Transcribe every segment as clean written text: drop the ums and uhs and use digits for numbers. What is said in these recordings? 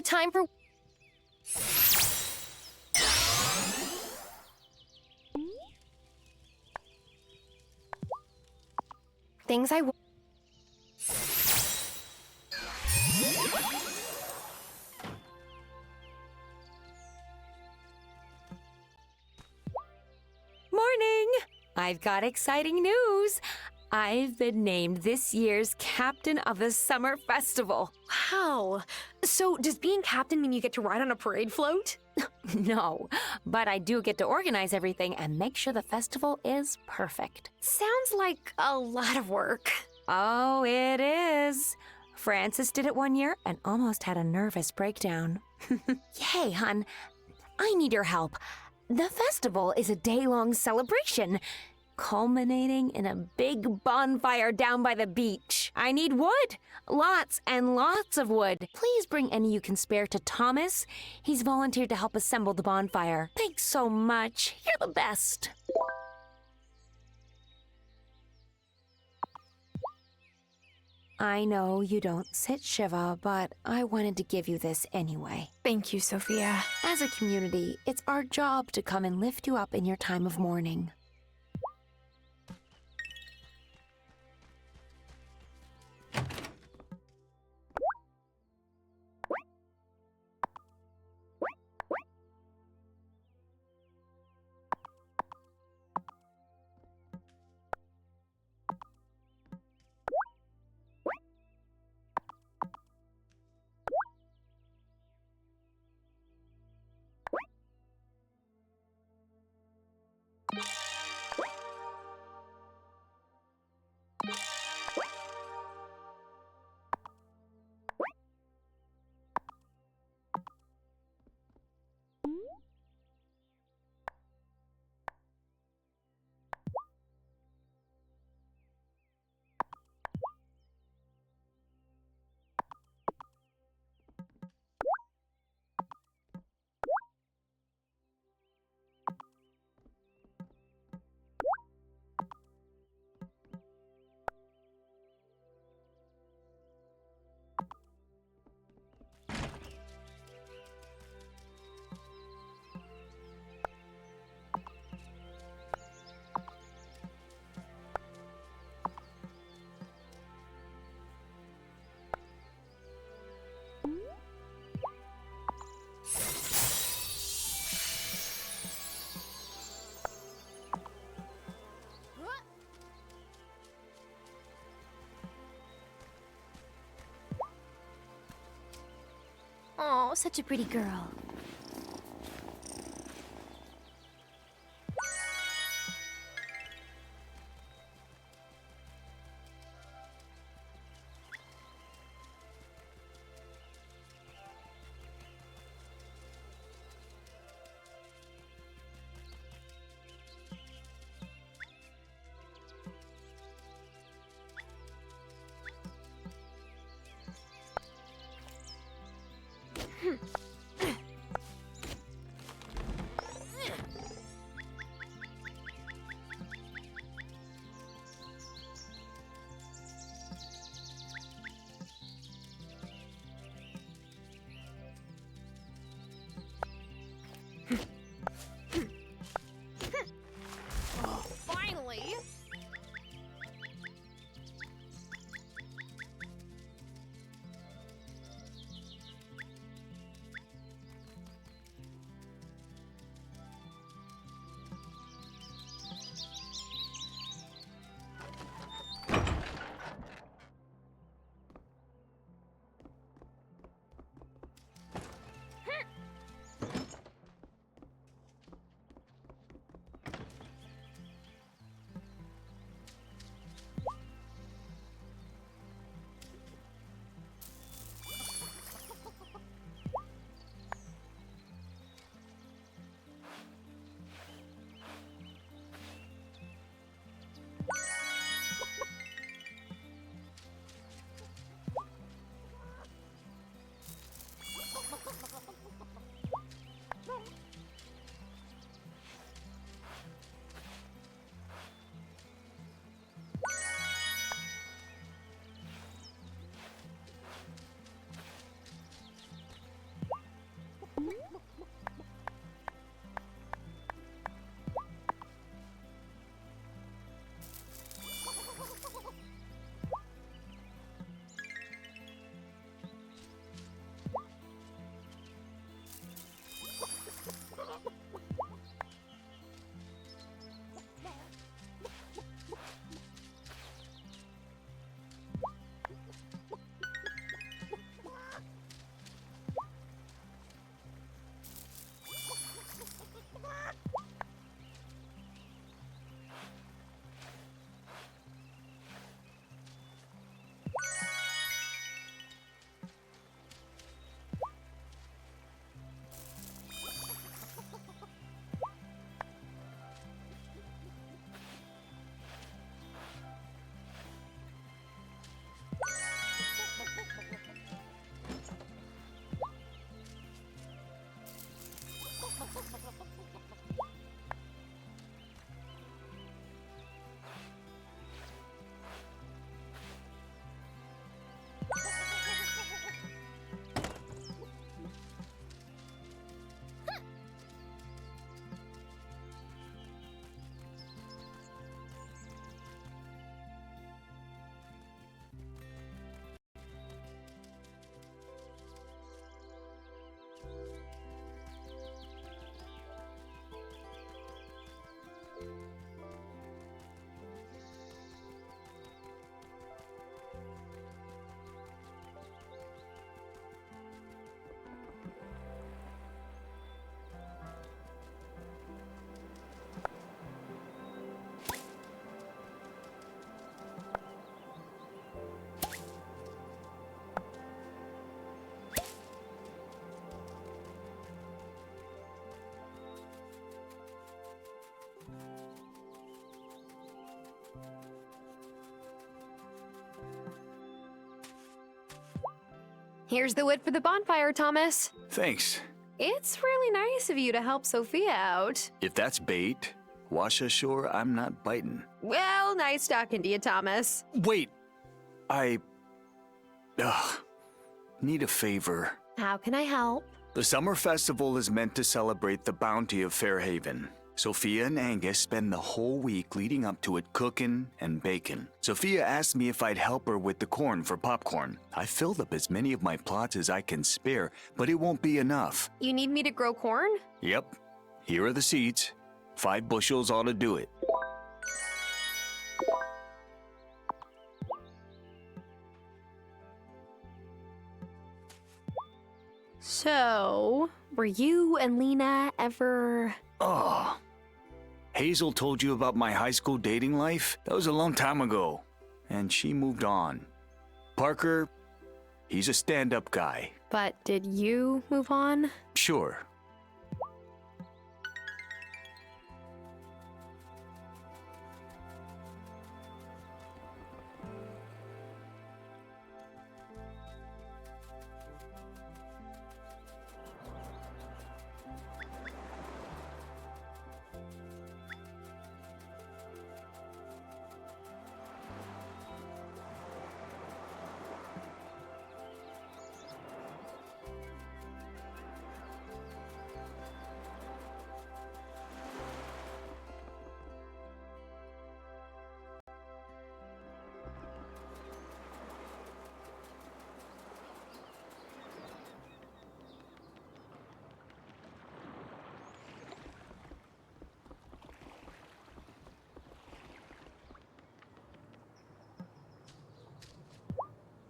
time for... things I... Morning! I've got exciting news. I've been named this year's captain of the summer festival. Wow. So does being captain mean you get to ride on a parade float? No, but I do get to organize everything and make sure the festival is perfect. Sounds like a lot of work. Oh, it is. Francis did it one year and almost had a nervous breakdown. Hey, hon, I need your help. The festival is a day-long celebration, culminating in a big bonfire down by the beach. I need wood. Lots and lots of wood. Please bring any you can spare to Thomas. He's volunteered to help assemble the bonfire. Thanks so much. You're the best. I know you don't sit Shiva, but I wanted to give you this anyway. Thank you, Sophia. As a community, it's our job to come and lift you up in your time of mourning. Oh, such a pretty girl. Finally! Here's the wood for the bonfire, Thomas. Thanks. It's really nice of you to help Sophia out. If that's bait, wash ashore, I'm not biting. Well, nice talking to you, Thomas. Wait, I need a favor. How can I help? The summer festival is meant to celebrate the bounty of Fairhaven. Sophia and Angus spend the whole week leading up to it cooking and baking. Sophia asked me if I'd help her with the corn for popcorn. I filled up as many of my plots as I can spare, but it won't be enough. You need me to grow corn? Yep, here are the seeds. 5 bushels ought to do it. So, were you and Lena ever... Oh. Hazel told you about my high school dating life? That was a long time ago. And she moved on. Parker, he's a stand-up guy. But did you move on? Sure.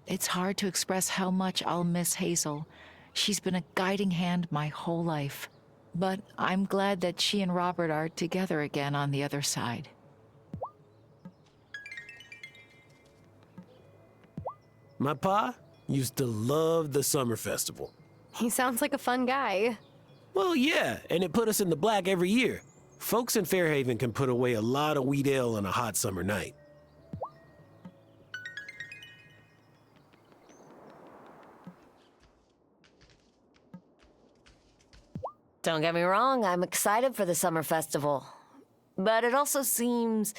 It's hard to express how much I'll miss Hazel. She's been a guiding hand my whole life. But I'm glad that she and Robert are together again on the other side. My pa used to love the summer festival. He sounds like a fun guy. Well, yeah, and it put us in the black every year. Folks in Fairhaven can put away a lot of wheat ale on a hot summer night. Don't get me wrong, I'm excited for the summer festival. But it also seems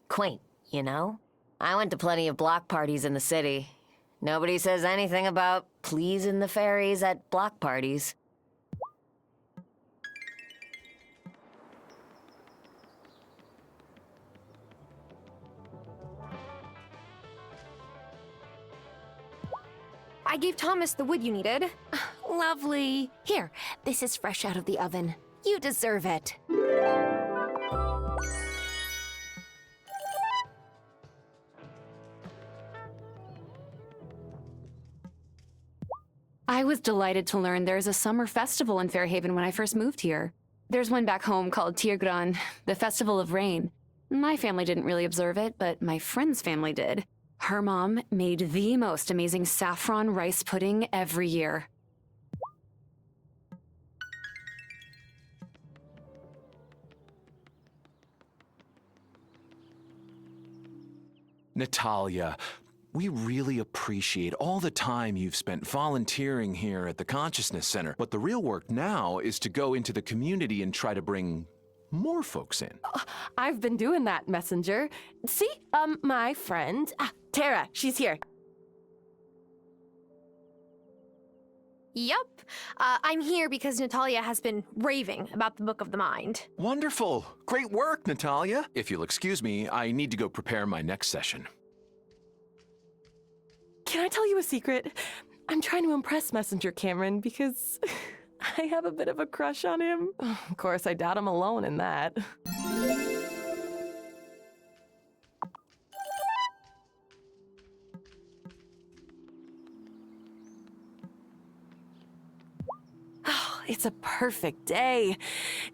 quaint, you know? I went to plenty of block parties in the city. Nobody says anything about pleasing the fairies at block parties. I gave Thomas the wood you needed. Lovely. Here, this is fresh out of the oven. You deserve it. I was delighted to learn there's a summer festival in Fairhaven when I first moved here. There's one back home called Tirgran, the Festival of Rain. My family didn't really observe it, but my friend's family did. Her mom made the most amazing saffron rice pudding every year. Natalia, we really appreciate all the time you've spent volunteering here at the Consciousness Center. But the real work now is to go into the community and try to bring more folks in. I've been doing that, Messenger. See, my friend, Tara, she's here. Yup. I'm here because Natalia has been raving about the Book of the Mind. Wonderful. Great work, Natalia. If you'll excuse me, I need to go prepare my next session. Can I tell you a secret? I'm trying to impress Messenger Cameron because I have a bit of a crush on him. Of course, I doubt I'm alone in that. Oh, it's a perfect day.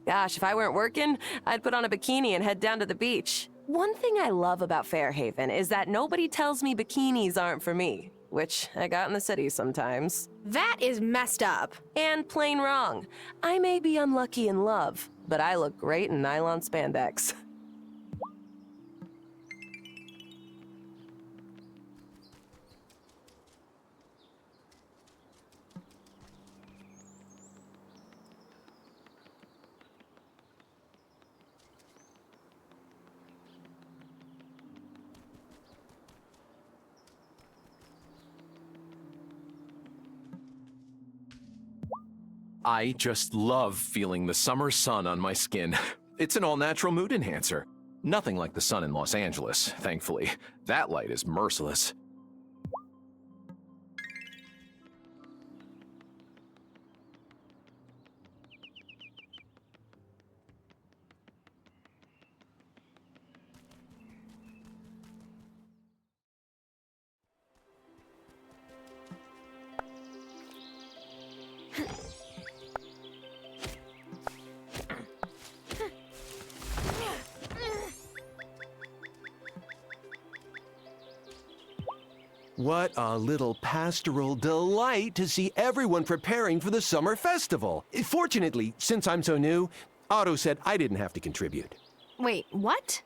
Gosh, if I weren't working, I'd put on a bikini and head down to the beach. One thing I love about Fairhaven is that nobody tells me bikinis aren't for me, which I got in the city sometimes. That is messed up. And plain wrong. I may be unlucky in love, but I look great in nylon spandex. I just love feeling the summer sun on my skin. It's an all-natural mood enhancer. Nothing like the sun in Los Angeles, thankfully. That light is merciless. What a little pastoral delight to see everyone preparing for the summer festival. Fortunately, since I'm so new, Otto said I didn't have to contribute. Wait, what?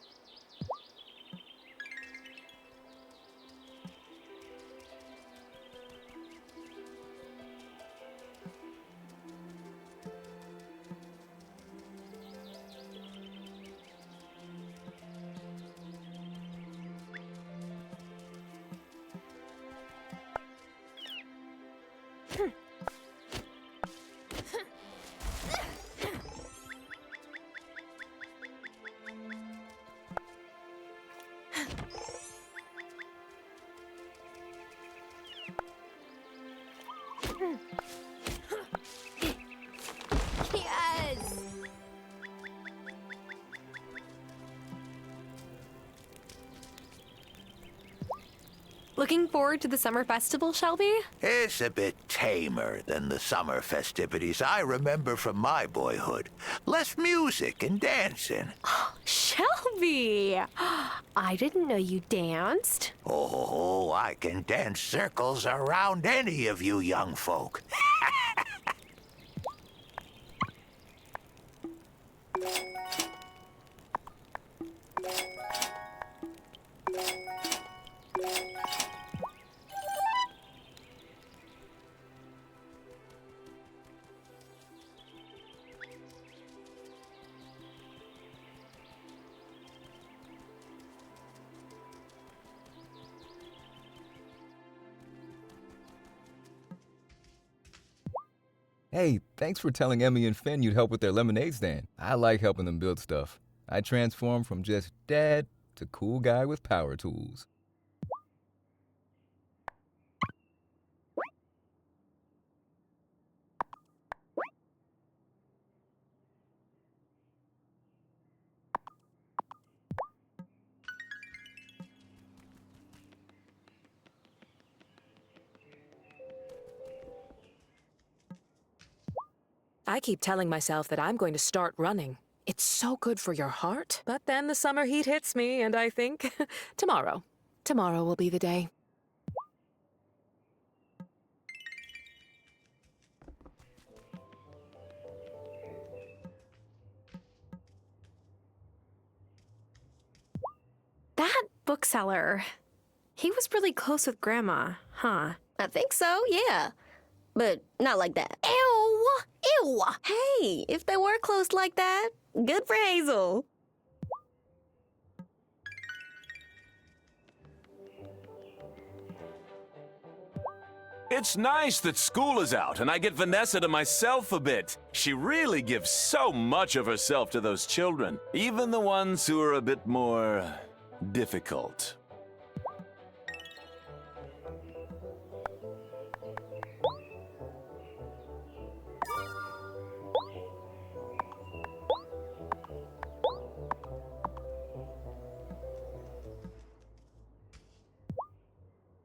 Yes! Looking forward to the summer festival, Shelby? It's a bit tamer than the summer festivities I remember from my boyhood. Less music and dancing. Shelby! I didn't know you danced. Oh, I can dance circles around any of you young folk. Hey, thanks for telling Emmy and Finn you'd help with their lemonade stand. I like helping them build stuff. I transform from just dad to cool guy with power tools. I keep telling myself that I'm going to start running. It's so good for your heart. But then the summer heat hits me, and I think, tomorrow will be the day. That bookseller, he was really close with Grandma, huh? I think so, yeah. But not like that. Ew! Ew! Hey, if they were close like that, good for Hazel. It's nice that school is out and I get Vanessa to myself a bit. She really gives so much of herself to those children, even the ones who are a bit more difficult.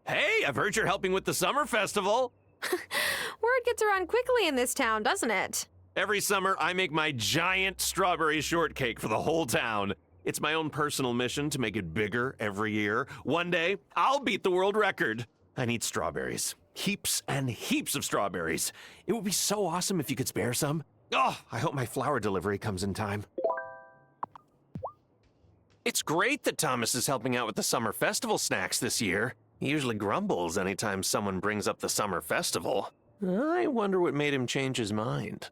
Hey, I've heard you're helping with the summer festival. Word gets around quickly in this town, doesn't it? Every summer, I make my giant strawberry shortcake for the whole town. It's my own personal mission to make it bigger every year. One day, I'll beat the world record. I need strawberries. Heaps and heaps of strawberries. It would be so awesome if you could spare some. Oh, I hope my flower delivery comes in time. It's great that Thomas is helping out with the summer festival snacks this year. He usually grumbles anytime someone brings up the summer festival. I wonder what made him change his mind.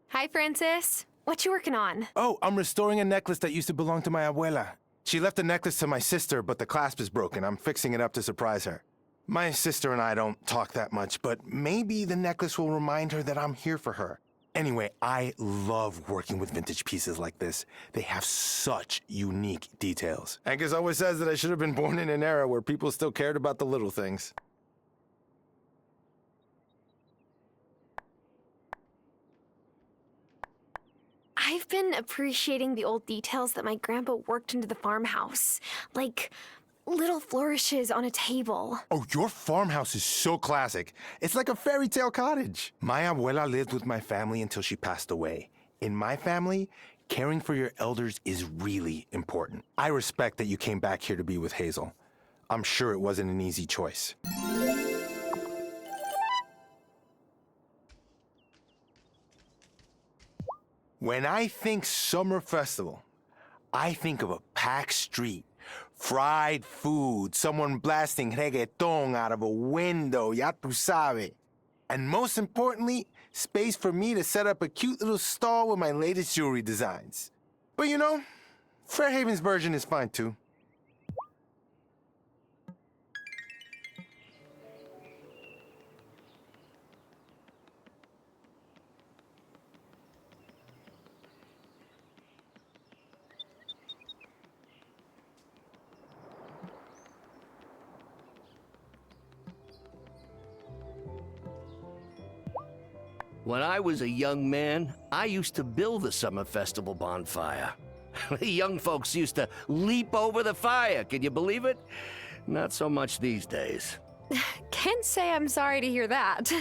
Hi, Francis. What you working on? Oh, I'm restoring a necklace that used to belong to my abuela. She left the necklace to my sister, but the clasp is broken. I'm fixing it up to surprise her. My sister and I don't talk that much, but maybe the necklace will remind her that I'm here for her. Anyway, I love working with vintage pieces like this. They have such unique details. Angus always says that I should have been born in an era where people still cared about the little things. I've been appreciating the old details that my grandpa worked into the farmhouse, like little flourishes on a table. Oh, your farmhouse is so classic. It's like a fairy tale cottage. My abuela lived with my family until she passed away. In my family, caring for your elders is really important. I respect that you came back here to be with Hazel. I'm sure it wasn't an easy choice. When I think summer festival, I think of a packed street, fried food, someone blasting reggaeton out of a window, ya tu sabe. And most importantly, space for me to set up a cute little stall with my latest jewelry designs. But you know, Fairhaven's version is fine too. When I was a young man, I used to build the summer festival bonfire. The young folks used to leap over the fire, can you believe it? Not so much these days. Can't say I'm sorry to hear that.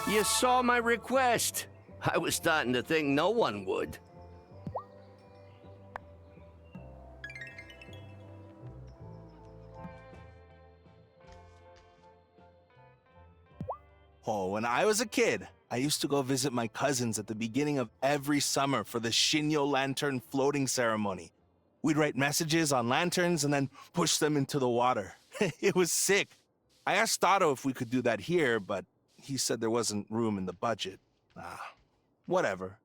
You saw my request. I was starting to think no one would. Oh, when I was a kid, I used to go visit my cousins at the beginning of every summer for the Shinyo lantern floating ceremony. We'd write messages on lanterns and then push them into the water. It was sick. I asked Otto if we could do that here, but he said there wasn't room in the budget. Whatever.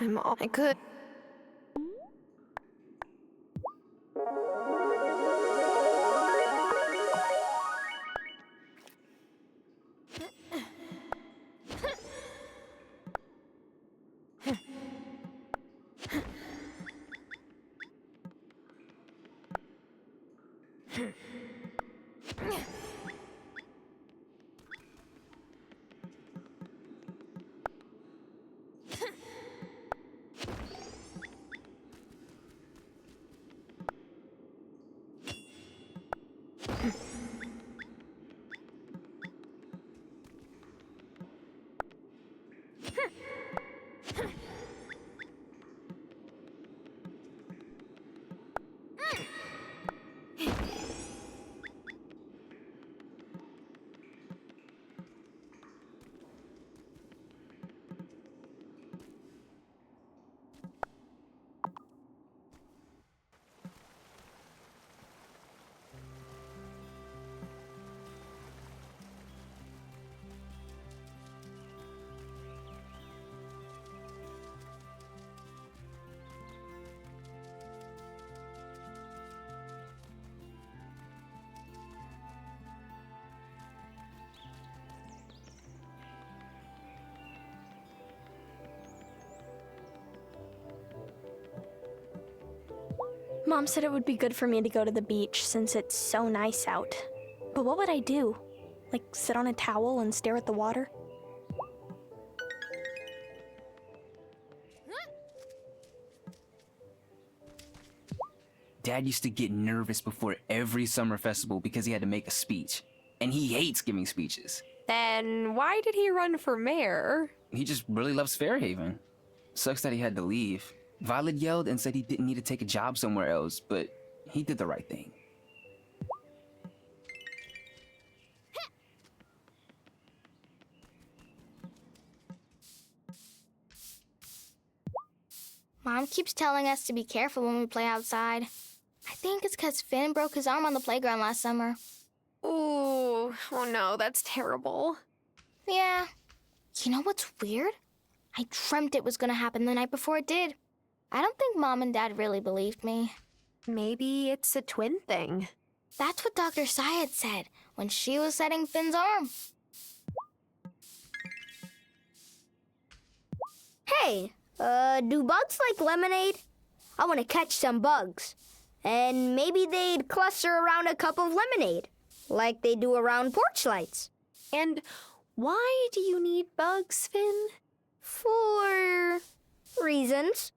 I'm all I could. Mom said it would be good for me to go to the beach since it's so nice out. But what would I do? Like sit on a towel and stare at the water? Dad used to get nervous before every summer festival because he had to make a speech. And he hates giving speeches. Then why did he run for mayor? He just really loves Fairhaven. Sucks that he had to leave. Violet yelled and said he didn't need to take a job somewhere else, but he did the right thing. Mom keeps telling us to be careful when we play outside. I think it's because Finn broke his arm on the playground last summer. Ooh, oh no, that's terrible. Yeah. You know what's weird? I dreamt it was gonna happen the night before it did. I don't think Mom and Dad really believed me. Maybe it's a twin thing. That's what Dr. Syed said when she was setting Finn's arm. Hey, do bugs like lemonade? I want to catch some bugs. And maybe they'd cluster around a cup of lemonade, like they do around porch lights. And why do you need bugs, Finn? For reasons.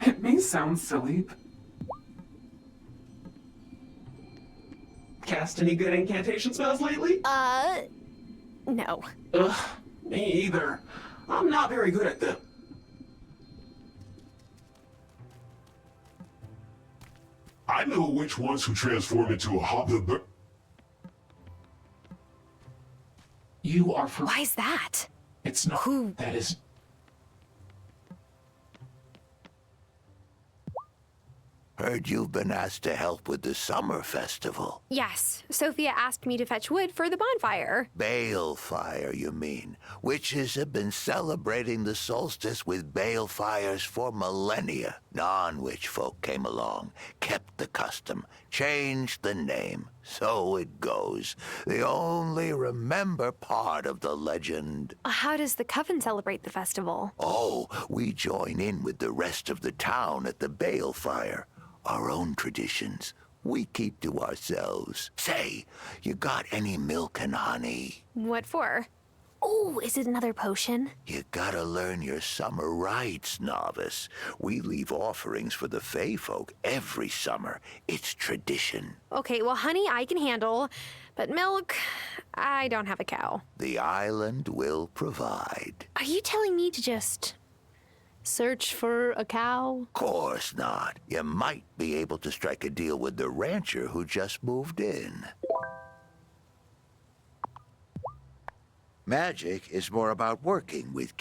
It may sound silly. Cast any good incantation spells lately? No. Ugh, me either. I'm not very good at them. I know which ones who transform into a hobbit. You are for. Why's that? It's not. Who? That is. Heard you've been asked to help with the summer festival. Yes, Sophia asked me to fetch wood for the bonfire. Balefire, you mean? Witches have been celebrating the solstice with balefires for millennia. Non-witch folk came along, kept the custom, changed the name. So it goes. They only remember part of the legend. How does the coven celebrate the festival? Oh, we join in with the rest of the town at the balefire. Our own traditions, we keep to ourselves. Say, you got any milk and honey? What for? Oh, is it another potion? You gotta learn your summer rites, novice. We leave offerings for the Fae folk every summer. It's tradition. Okay, well, honey, I can handle, but milk, I don't have a cow. The island will provide. Are you telling me to just search for a cow? Course not. You might be able to strike a deal with the rancher who just moved in. Magic is more about working with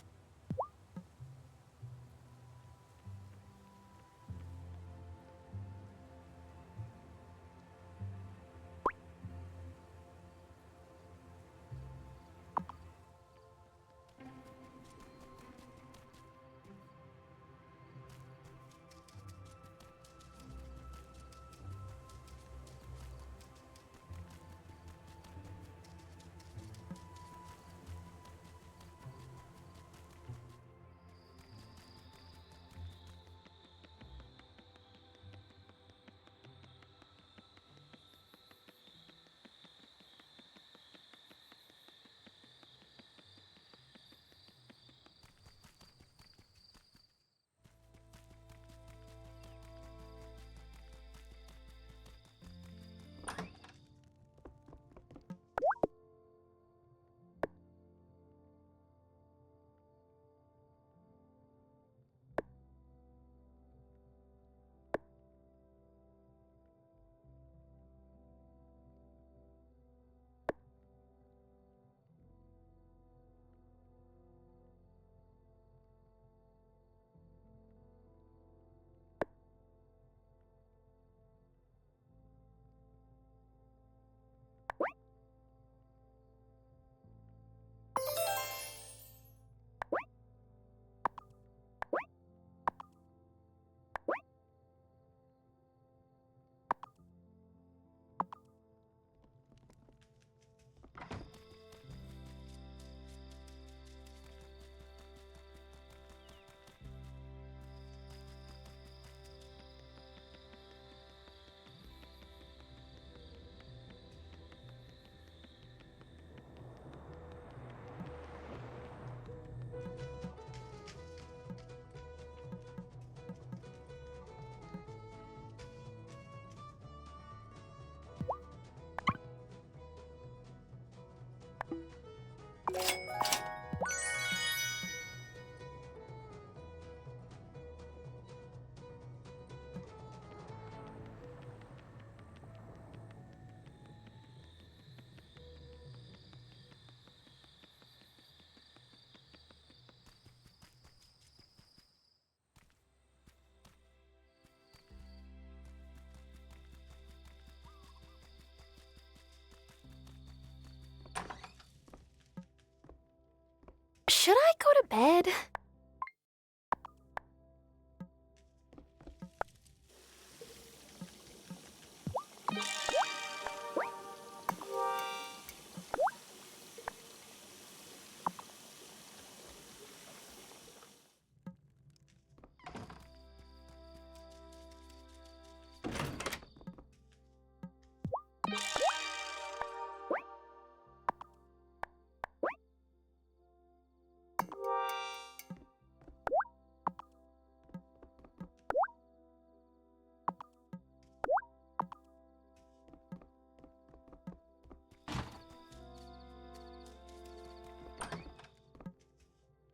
Should I go to bed?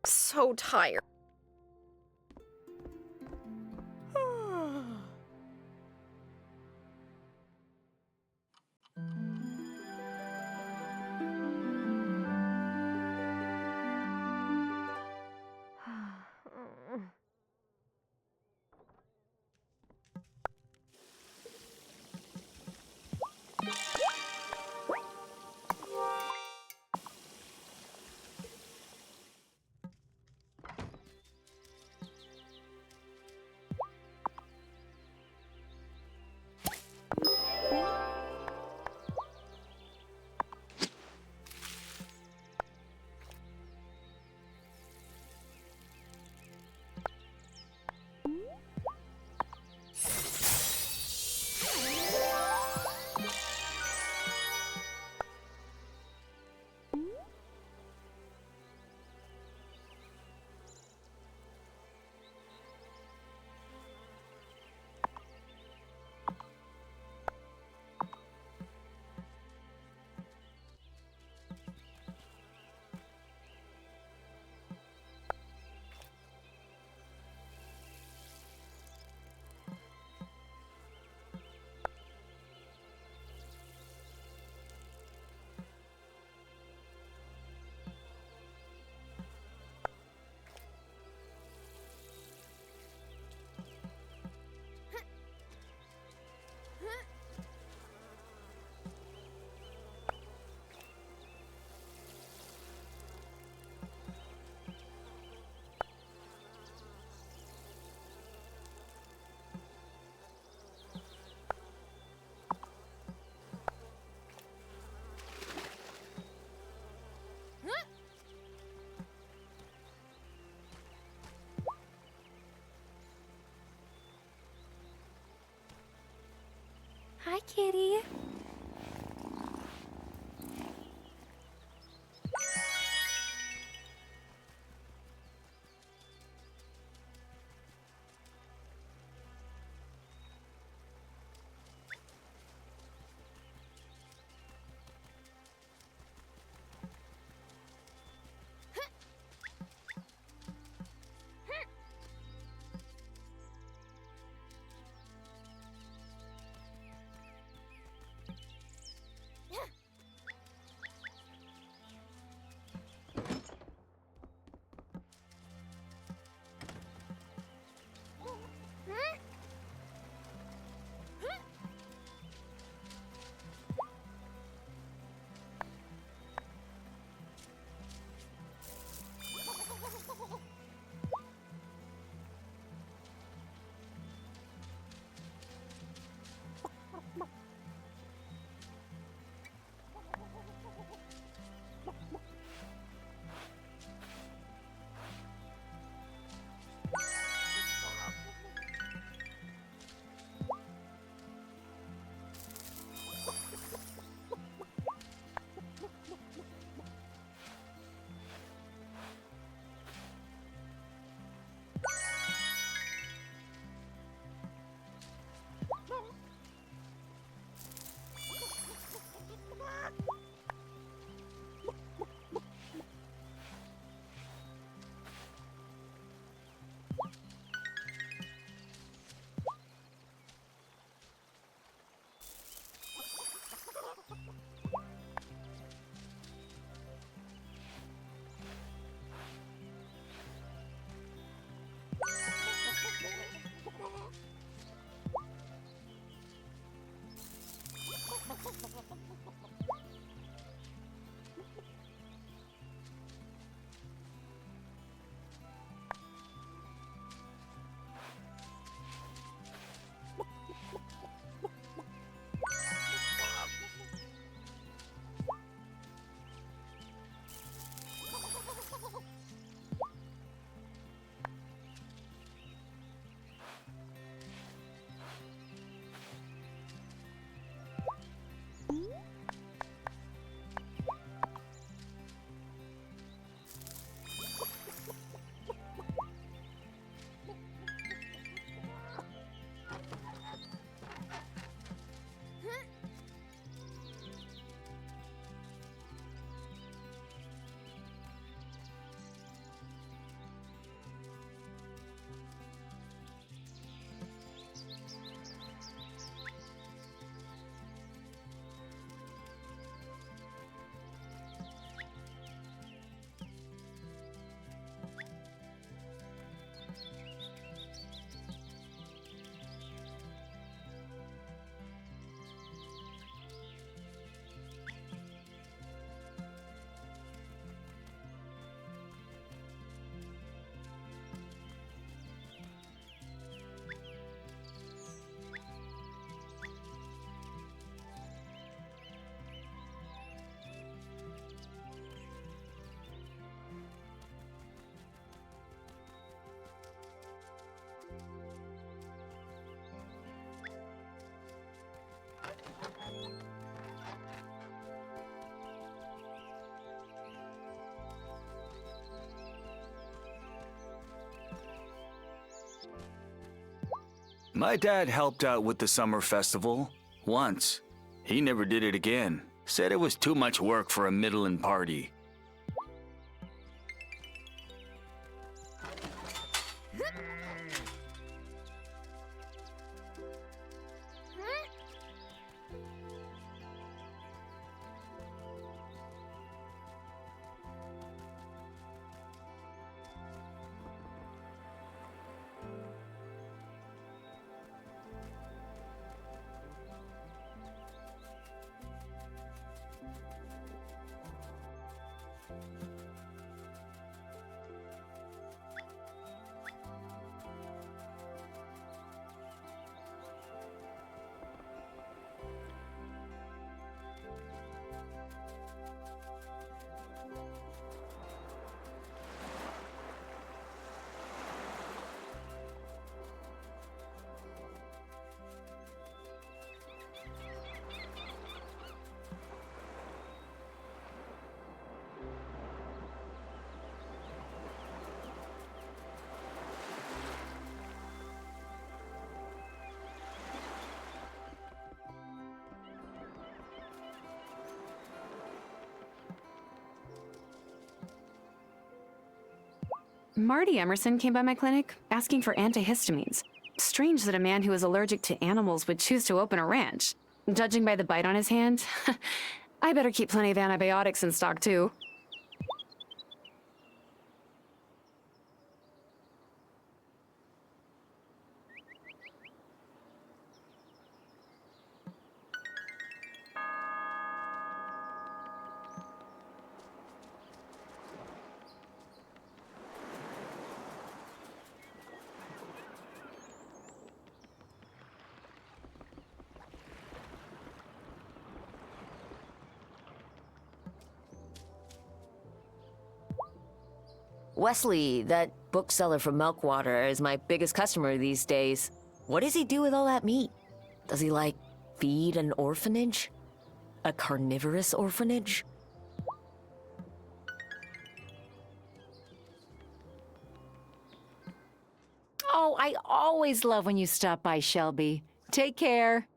So tired. Hi, kitty. My dad helped out with the summer festival once. He never did it again. Said it was too much work for a middling party. Marty Emerson came by my clinic asking for antihistamines. Strange that a man who is allergic to animals would choose to open a ranch. Judging by the bite on his hand, I better keep plenty of antibiotics in stock too. Wesley, that bookseller from Milkwater, is my biggest customer these days. What does he do with all that meat? Does he, like, feed an orphanage? A carnivorous orphanage? Oh, I always love when you stop by, Shelby. Take care.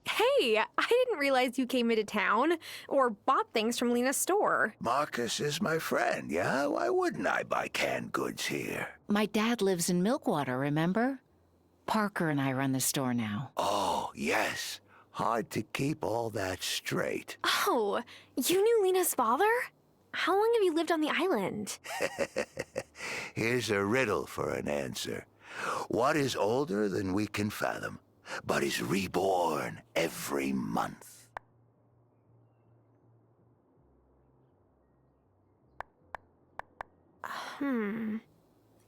Hey, I didn't realize you came into town or bought things from Lena's store. Marcus is my friend, yeah? Why wouldn't I buy canned goods here? My dad lives in Milkwater, remember? Parker and I run the store now. Oh, yes. Hard to keep all that straight. Oh, you knew Lena's father? How long have you lived on the island? Here's a riddle for an answer. What is older than we can fathom, but is reborn every month?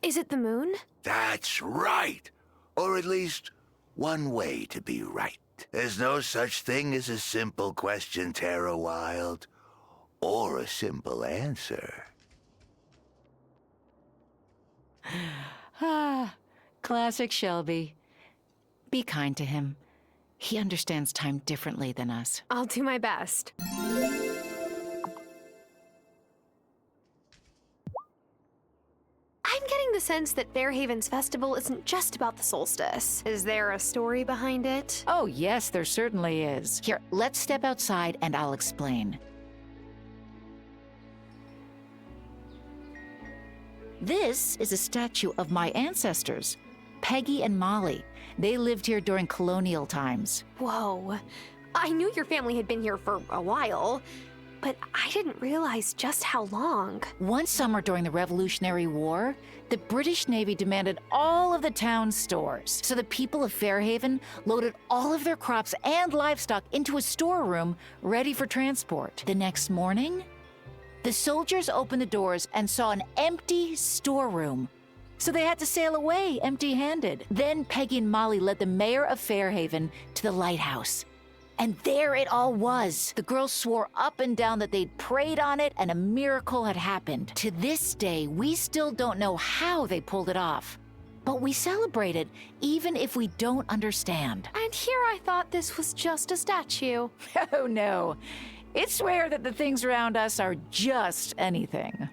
Is it the moon? That's right. Or at least one way to be right. There's no such thing as a simple question, Tara Wylde, or a simple answer. Ah, classic Shelby. Be kind to him. He understands time differently than us. I'll do my best. I'm getting the sense that Fairhaven's festival isn't just about the solstice. Is there a story behind it? Oh, yes, there certainly is. Here, let's step outside and I'll explain. This is a statue of my ancestors, Peggy and Molly. They lived here during colonial times. Whoa. I knew your family had been here for a while, but I didn't realize just how long. One summer during the Revolutionary War, the British Navy demanded all of the town's stores. So the people of Fairhaven loaded all of their crops and livestock into a storeroom ready for transport. The next morning, the soldiers opened the doors and saw an empty storeroom. So they had to sail away empty-handed. Then Peggy and Molly led the mayor of Fairhaven to the lighthouse. And there it all was. The girls swore up and down that they'd prayed on it and a miracle had happened. To this day, we still don't know how they pulled it off. But we celebrate it, even if we don't understand. And here I thought this was just a statue. Oh no. It's rare that the things around us are just anything.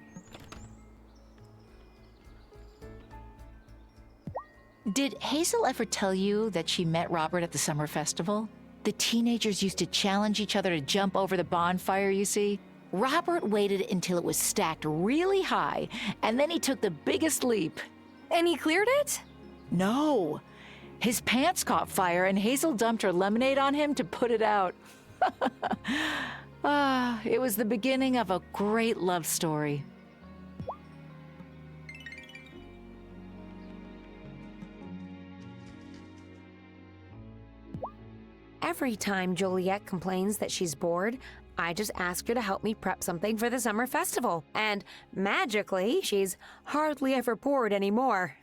Did Hazel ever tell you that she met Robert at the summer festival? The teenagers used to challenge each other to jump over the bonfire, you see. Robert waited until it was stacked really high, and then he took the biggest leap. And he cleared it? No. His pants caught fire, and Hazel dumped her lemonade on him to put it out. It was the beginning of a great love story. Every time Joliet complains that she's bored, I just ask her to help me prep something for the summer festival. And magically, she's hardly ever bored anymore.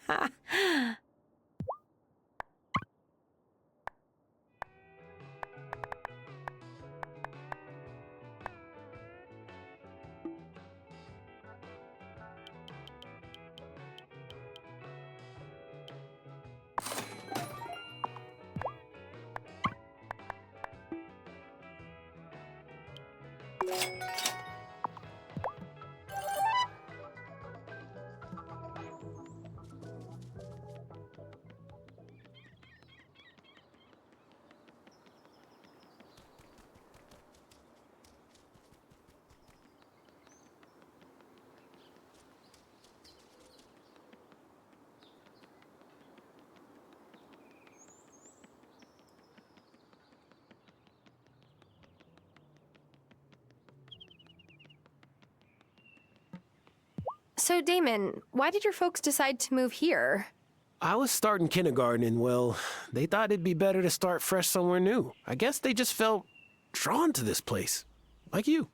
So, Damon, why did your folks decide to move here? I was starting kindergarten, and well, they thought it'd be better to start fresh somewhere new. I guess they just felt drawn to this place, like you.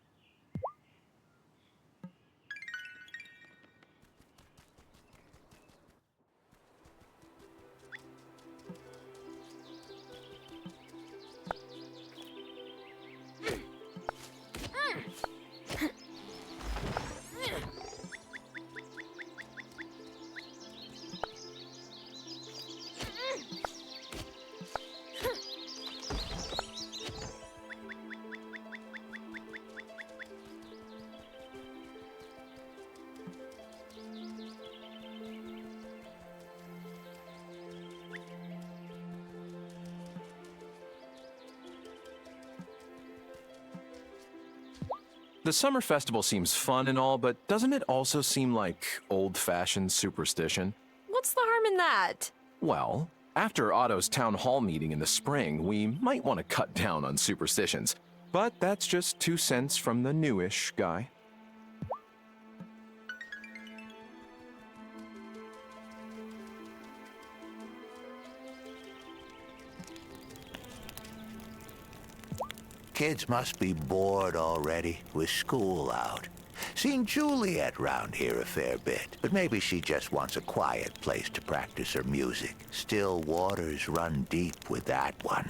The summer festival seems fun and all, but doesn't it also seem like old-fashioned superstition? What's the harm in that? Well, after Otto's town hall meeting in the spring, we might want to cut down on superstitions. But that's just 2 cents from the newish guy. Kids must be bored already with school out. Seen Juliet round here a fair bit, but maybe she just wants a quiet place to practice her music. Still waters run deep with that one.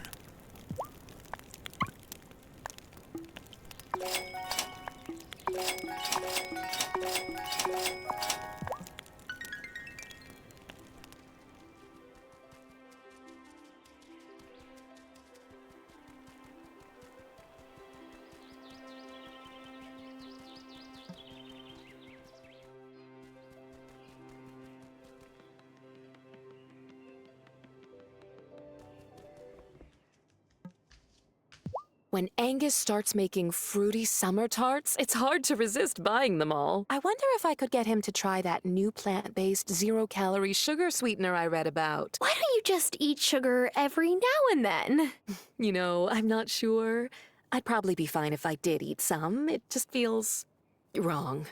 When Angus starts making fruity summer tarts, it's hard to resist buying them all. I wonder if I could get him to try that new plant-based zero-calorie sugar sweetener I read about. Why don't you just eat sugar every now and then? You know, I'm not sure. I'd probably be fine if I did eat some. It just feels wrong.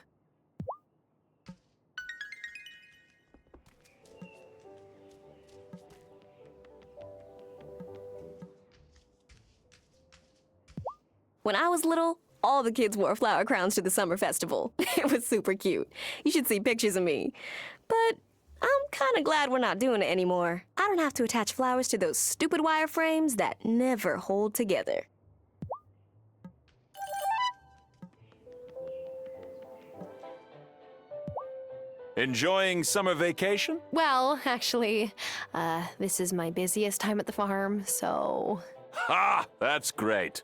When I was little, all the kids wore flower crowns to the summer festival. It was super cute. You should see pictures of me. But I'm kind of glad we're not doing it anymore. I don't have to attach flowers to those stupid wire frames that never hold together. Enjoying summer vacation? Well, actually, this is my busiest time at the farm, so... Ha! That's great.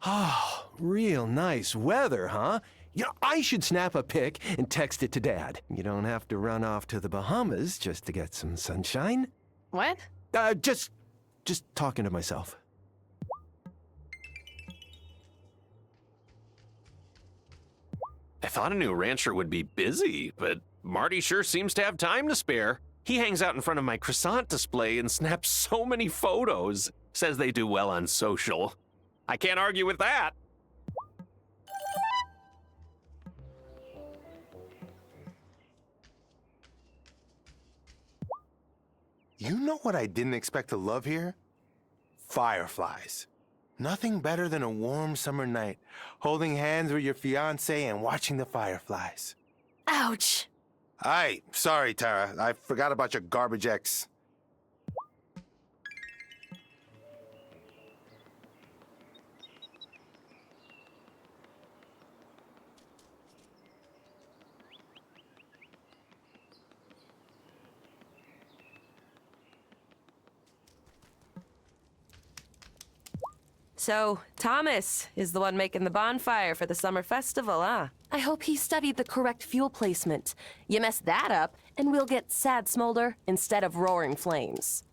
Oh, real nice weather, huh? You know, I should snap a pic and text it to Dad. You don't have to run off to the Bahamas just to get some sunshine. What? Just talking to myself. I thought a new rancher would be busy, but Marty sure seems to have time to spare. He hangs out in front of my croissant display and snaps so many photos. Says they do well on social. I can't argue with that. You know what I didn't expect to love here? Fireflies. Nothing better than a warm summer night, holding hands with your fiancé and watching the fireflies. Ouch. Aye, sorry, Tara. I forgot about your garbage ex. So, Thomas is the one making the bonfire for the summer festival, huh? I hope he studied the correct fuel placement. You mess that up, and we'll get sad smolder instead of roaring flames.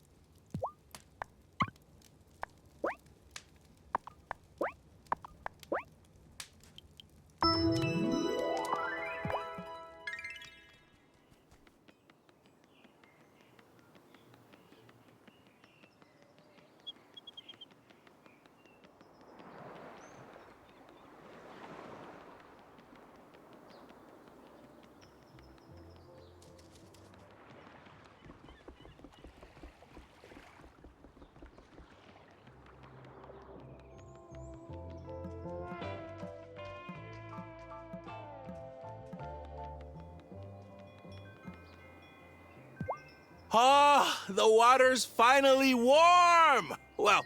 Ah, the water's finally warm! Well,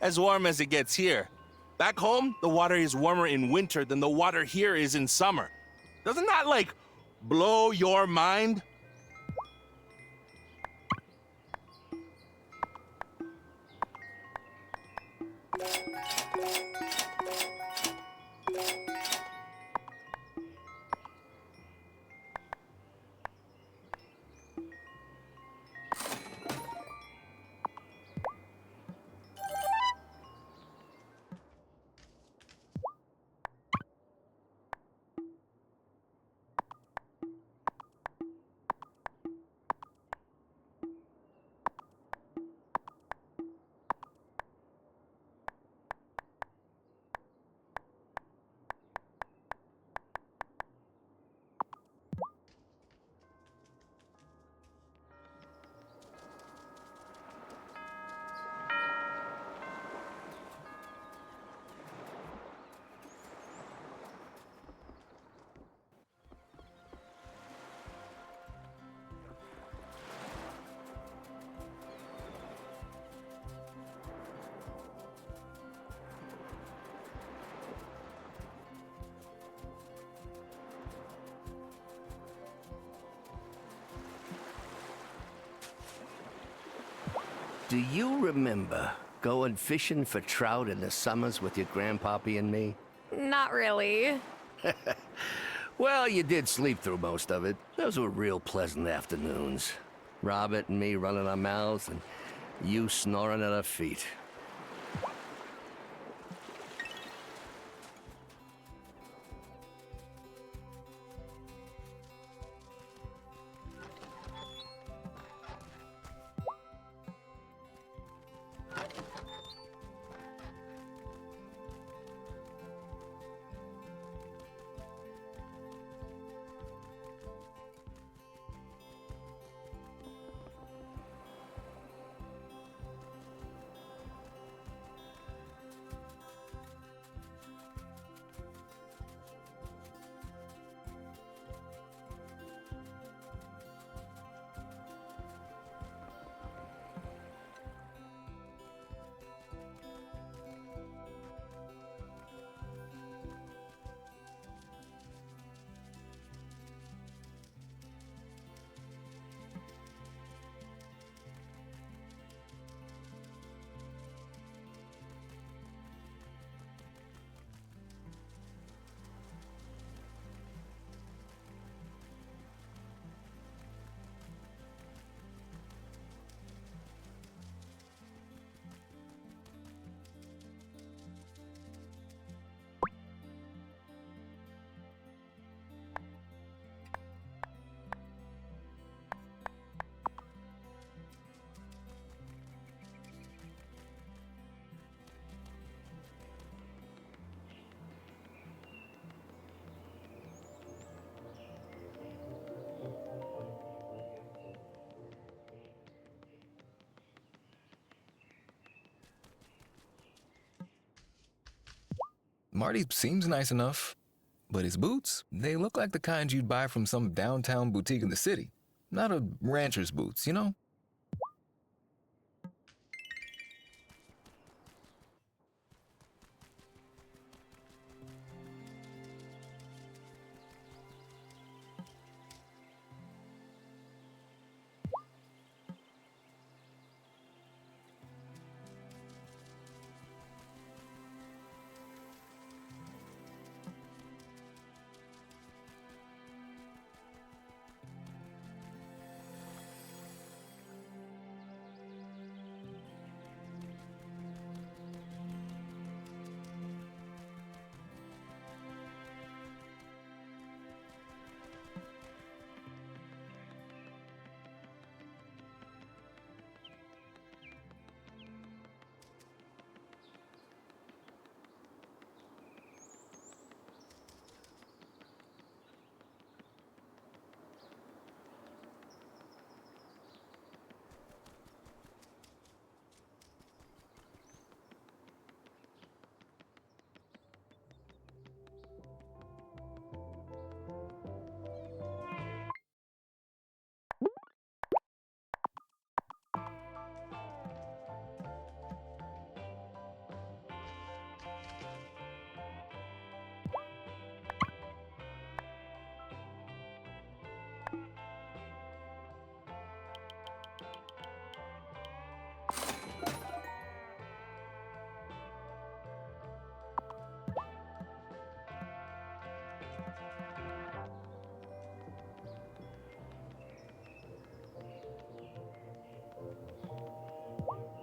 as warm as it gets here. Back home, the water is warmer in winter than the water here is in summer. Doesn't that, like, blow your mind? Do you remember going fishing for trout in the summers with your grandpappy and me? Not really. Well, you did sleep through most of it. Those were real pleasant afternoons. Robert and me running our mouths and you snoring at our feet. Marty seems nice enough, but his boots, they look like the kind you'd buy from some downtown boutique in the city. Not a rancher's boots, you know?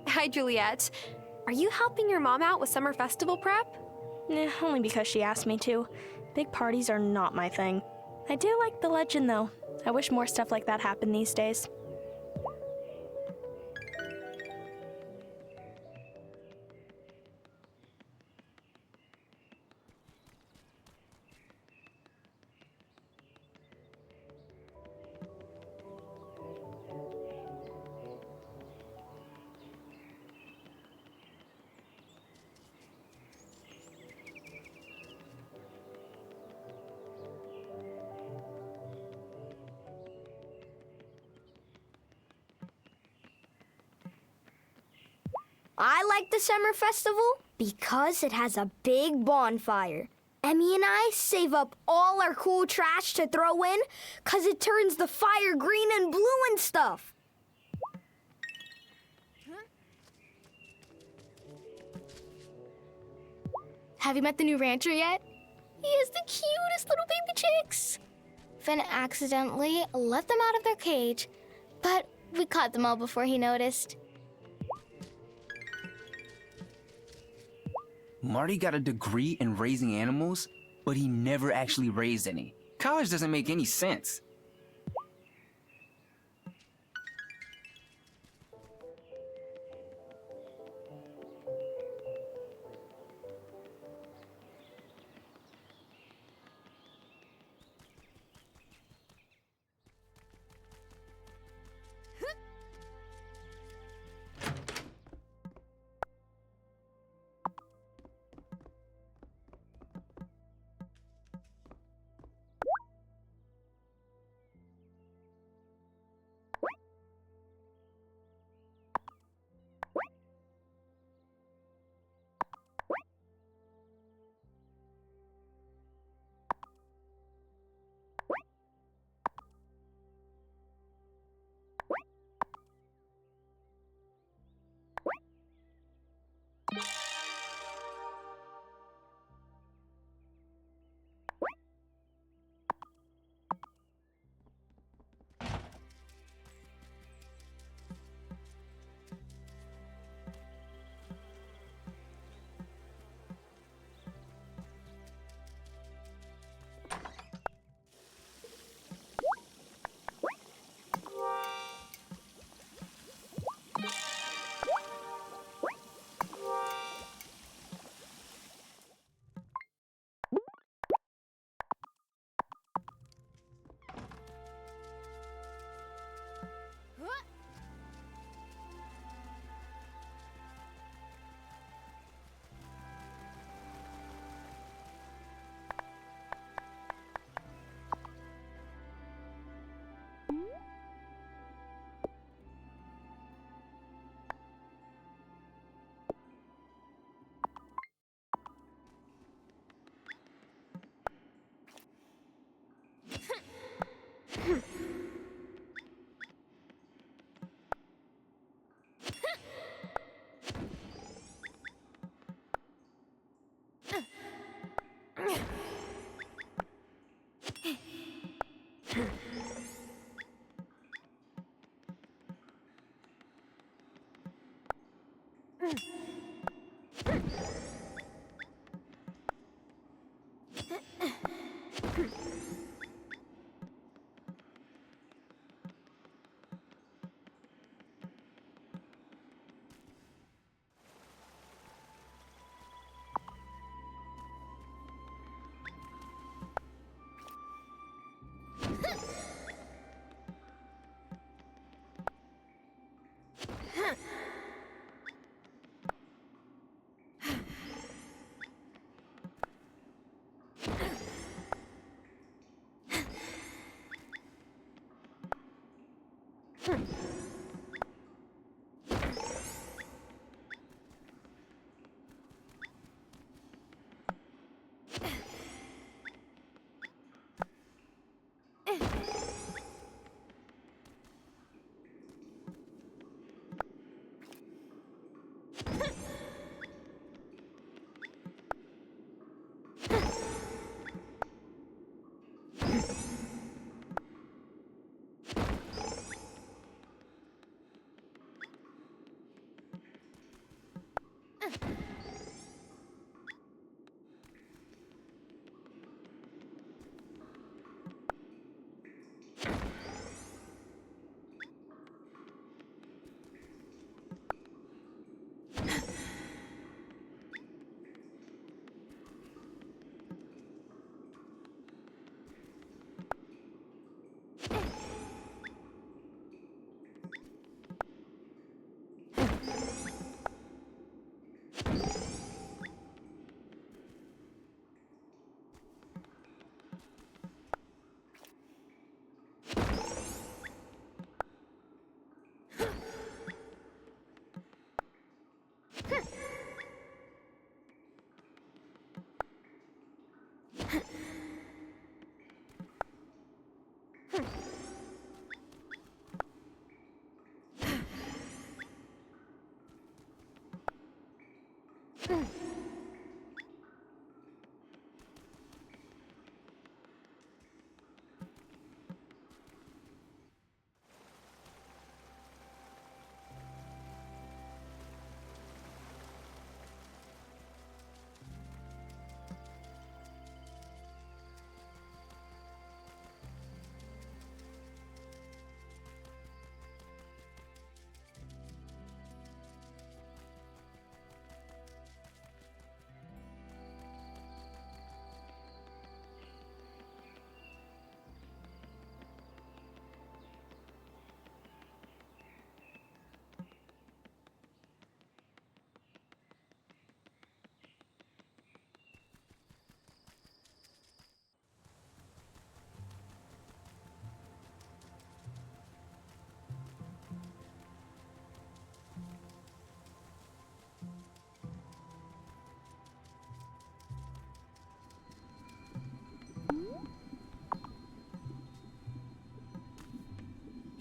Hi, Juliet. Are you helping your mom out with summer festival prep? Only because she asked me to. Big parties are not my thing. I do like the legend, though. I wish more stuff like that happened these days. I like the summer festival because it has a big bonfire. Emmy and I save up all our cool trash to throw in because it turns the fire green and blue and stuff. Have you met the new rancher yet? He has the cutest little baby chicks. Finn accidentally let them out of their cage, but we caught them all before he noticed. Marty got a degree in raising animals, but he never actually raised any. College doesn't make any sense.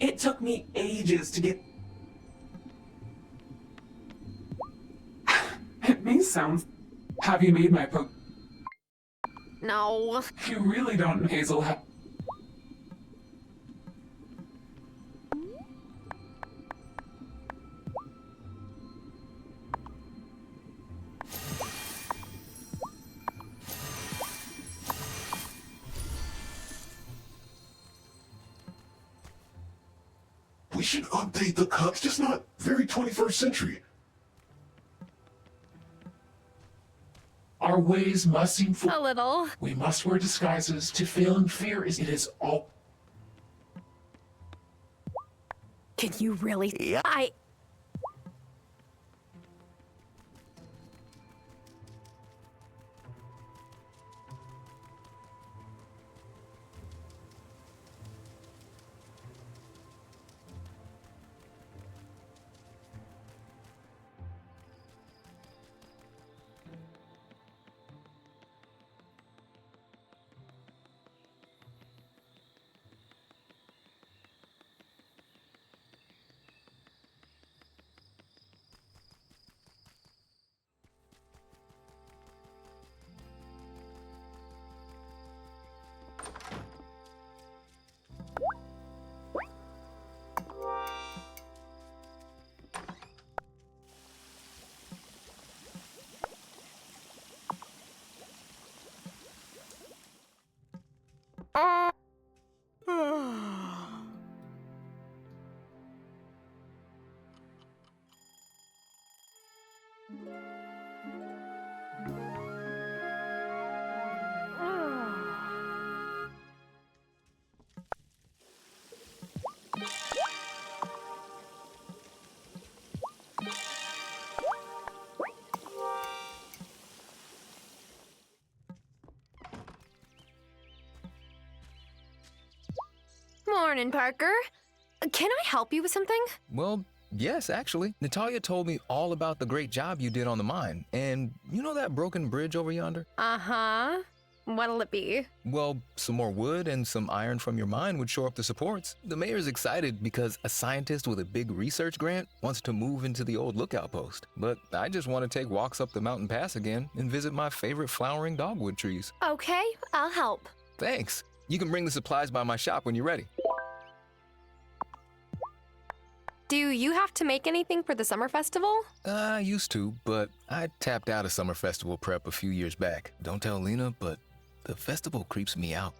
It took me ages to get... It may sound... Have you made my No. You really don't, Hazel. We should update the cups, just not very 21st century. Our ways must seem A little. We must wear disguises. To fail in fear it is all... Can you really? Yeah. Morning, Parker. Can I help you with something? Well, yes, actually. Natalia told me all about the great job you did on the mine. And you know that broken bridge over yonder? Uh-huh. What'll it be? Well, some more wood and some iron from your mine would shore up the supports. The mayor's excited because a scientist with a big research grant wants to move into the old lookout post. But I just want to take walks up the mountain pass again and visit my favorite flowering dogwood trees. Okay, I'll help. Thanks. You can bring the supplies by my shop when you're ready. Do you have to make anything for the summer festival? I used to, but I tapped out of summer festival prep a few years back. Don't tell Lena, but the festival creeps me out.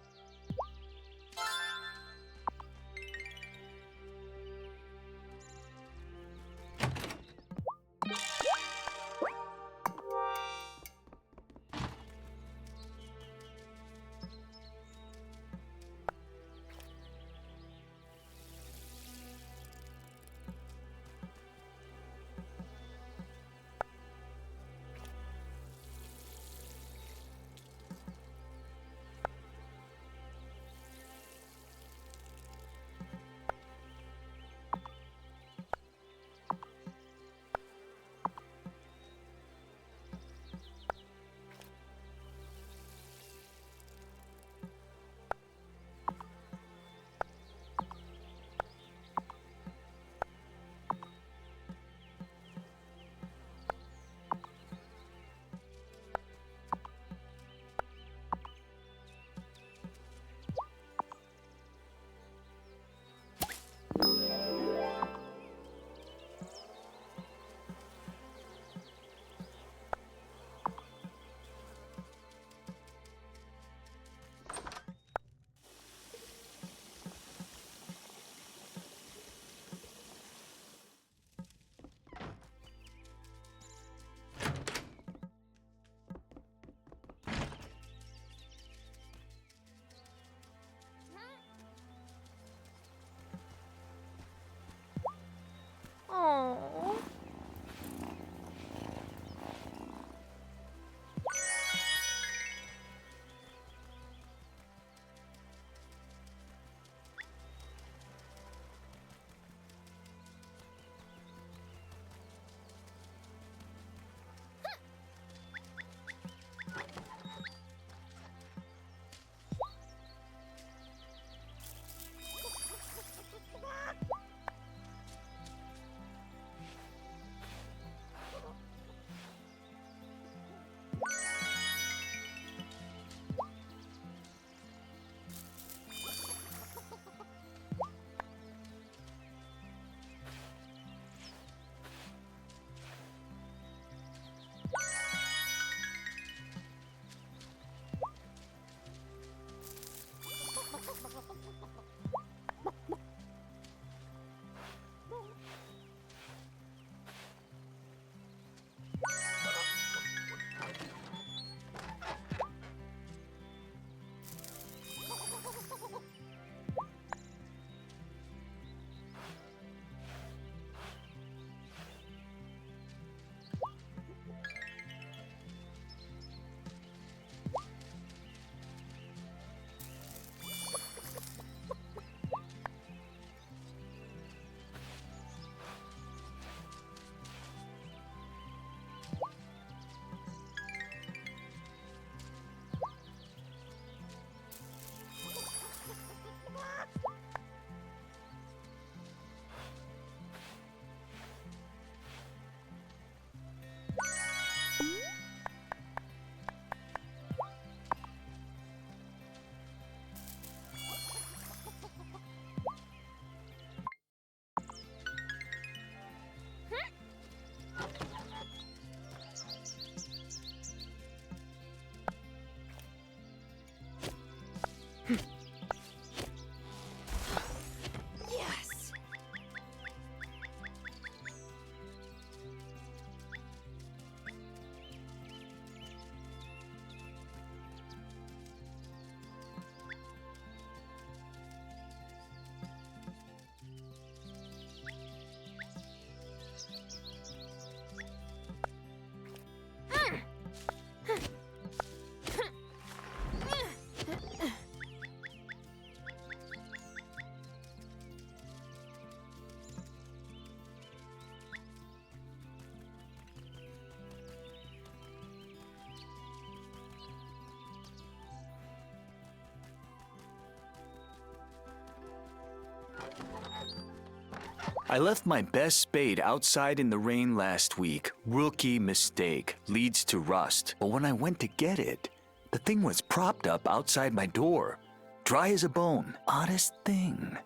I left my best spade outside in the rain last week. Rookie mistake. Leads to rust. But when I went to get it, the thing was propped up outside my door. Dry as a bone. Oddest thing.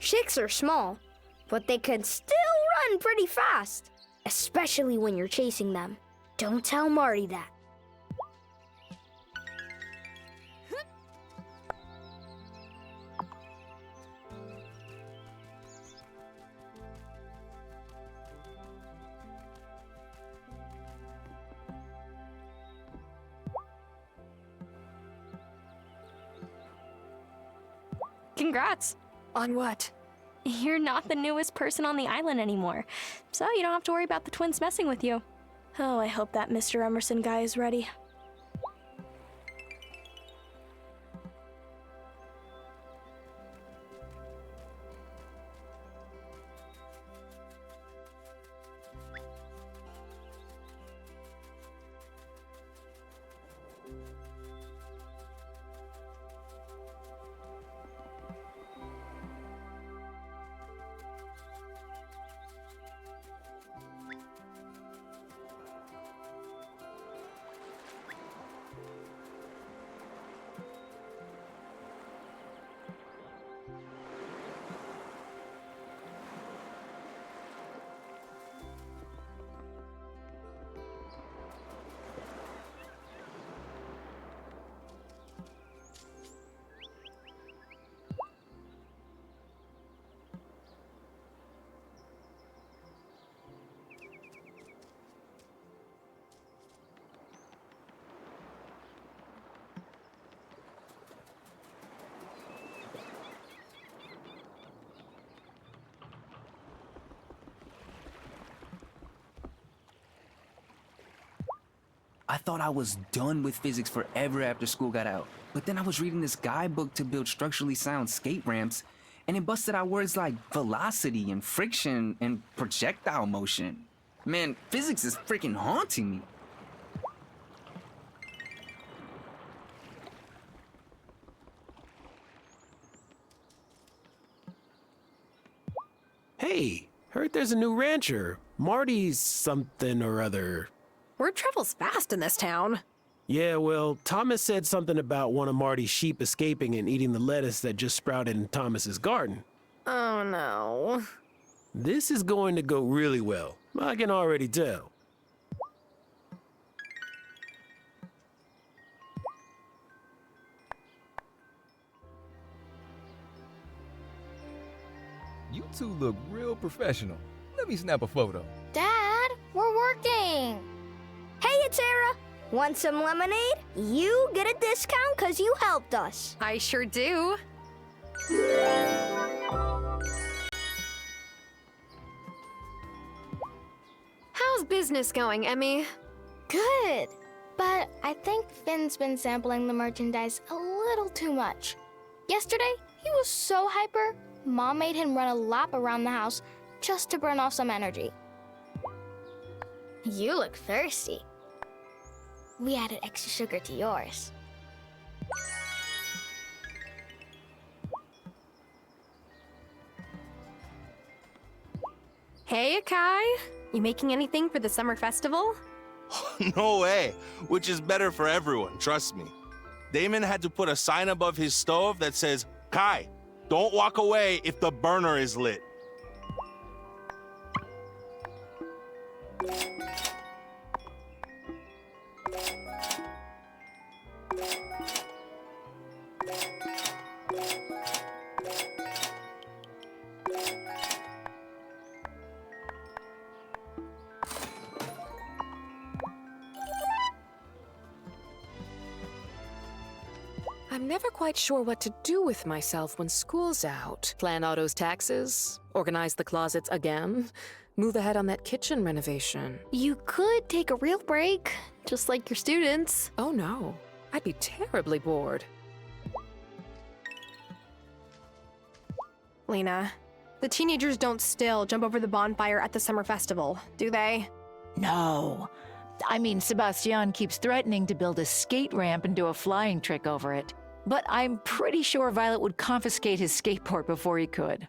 Chicks are small, but they can still run pretty fast, especially when you're chasing them. Don't tell Marty that. Congrats. On what? You're not the newest person on the island anymore, so you don't have to worry about the twins messing with you. Oh, I hope that Mr. Emerson guy is ready. I thought I was done with physics forever after school got out. But then I was reading this guidebook to build structurally sound skate ramps, and it busted out words like velocity and friction and projectile motion. Man, physics is freaking haunting me. Hey, heard there's a new rancher. Marty's something or other. Word travels fast in this town. Yeah, well, Thomas said something about one of Marty's sheep escaping and eating the lettuce that just sprouted in Thomas's garden. Oh no. This is going to go really well. I can already tell. You two look real professional. Let me snap a photo. Dad, we're working. Hey, it's Sarah. Want some lemonade? You get a discount because you helped us. I sure do. How's business going, Emmy? Good. But I think Finn's been sampling the merchandise a little too much. Yesterday, he was so hyper, Mom made him run a lap around the house just to burn off some energy. You look thirsty. We added extra sugar to yours. Hey, Akai. You making anything for the summer festival? No way, which is better for everyone, trust me. Damon had to put a sign above his stove that says, "Kai, don't walk away if the burner is lit." I'm never quite sure what to do with myself when school's out. Plan Otto's taxes, organize the closets again, move ahead on that kitchen renovation. You could take a real break, just like your students. Oh no, I'd be terribly bored. Lena. The teenagers don't still jump over the bonfire at the summer festival, do they? No. I mean, Sebastian keeps threatening to build a skate ramp and do a flying trick over it. But I'm pretty sure Violet would confiscate his skateboard before he could.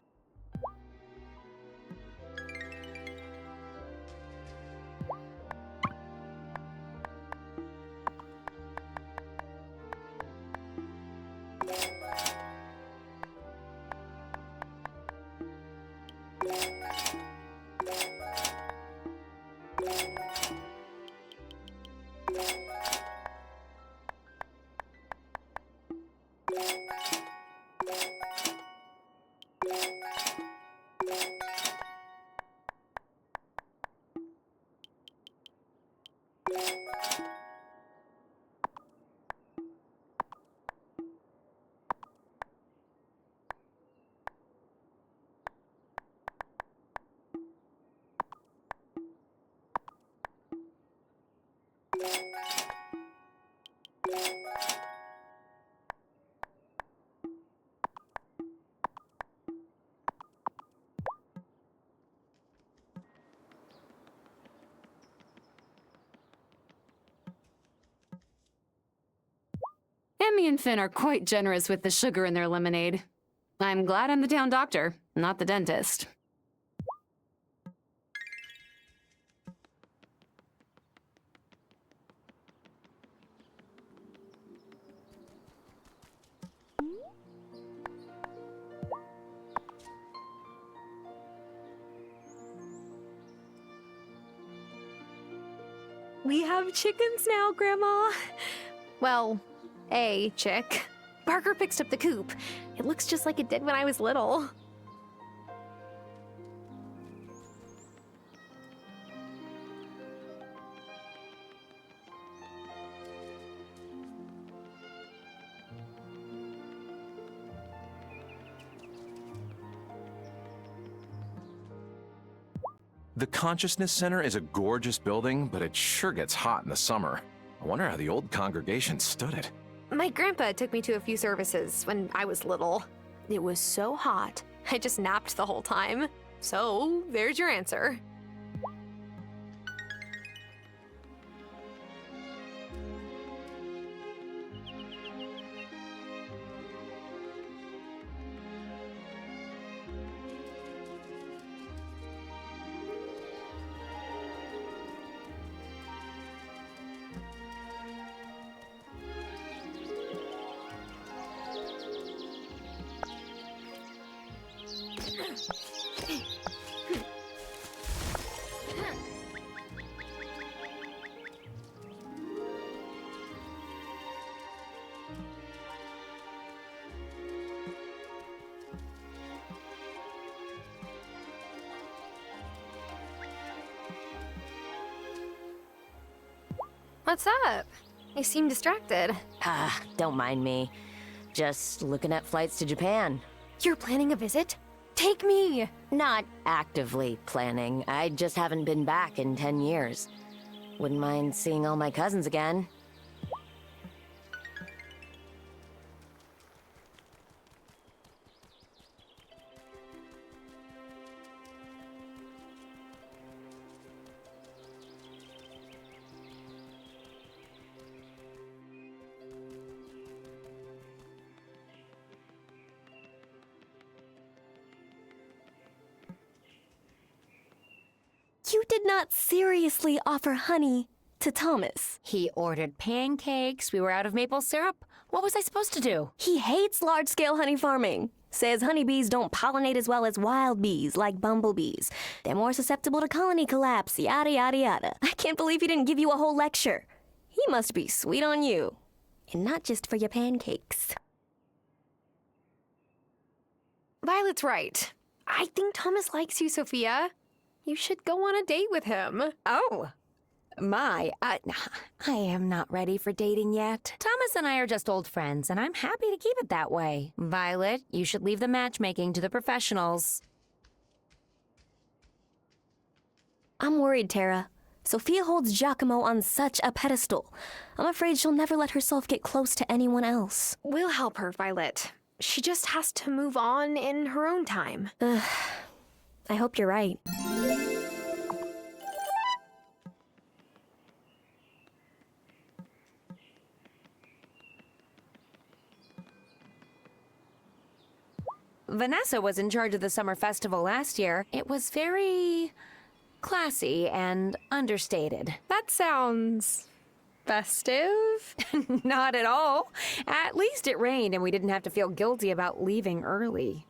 Emmy and Finn are quite generous with the sugar in their lemonade. I'm glad I'm the town doctor, not the dentist. We have chickens now, Grandma. Well, a chick. Parker fixed up the coop. It looks just like it did when I was little. The Consciousness Center is a gorgeous building, but it sure gets hot in the summer. I wonder how the old congregation stood it. My grandpa took me to a few services when I was little. It was so hot, I just napped the whole time. So, there's your answer. What's up? You seem distracted. Ah, don't mind me. Just looking at flights to Japan. You're planning a visit? Take me! Not actively planning. I just haven't been back in 10 years. Wouldn't mind seeing all my cousins again. You did not seriously offer honey to Thomas. He ordered pancakes. We were out of maple syrup. What was I supposed to do? He hates large-scale honey farming. Says honeybees don't pollinate as well as wild bees, like bumblebees. They're more susceptible to colony collapse, yada yada yada. I can't believe he didn't give you a whole lecture. He must be sweet on you. And not just for your pancakes. Violet's right. I think Thomas likes you, Sophia. You should go on a date with him. Oh, I am not ready for dating yet. Thomas and I are just old friends, and I'm happy to keep it that way. Violet, you should leave the matchmaking to the professionals. I'm worried, Tara. Sophia holds Giacomo on such a pedestal. I'm afraid she'll never let herself get close to anyone else. We'll help her, Violet. She just has to move on in her own time. I hope you're right. Vanessa was in charge of the summer festival last year. It was very classy and understated. That sounds festive? Not at all. At least it rained and we didn't have to feel guilty about leaving early.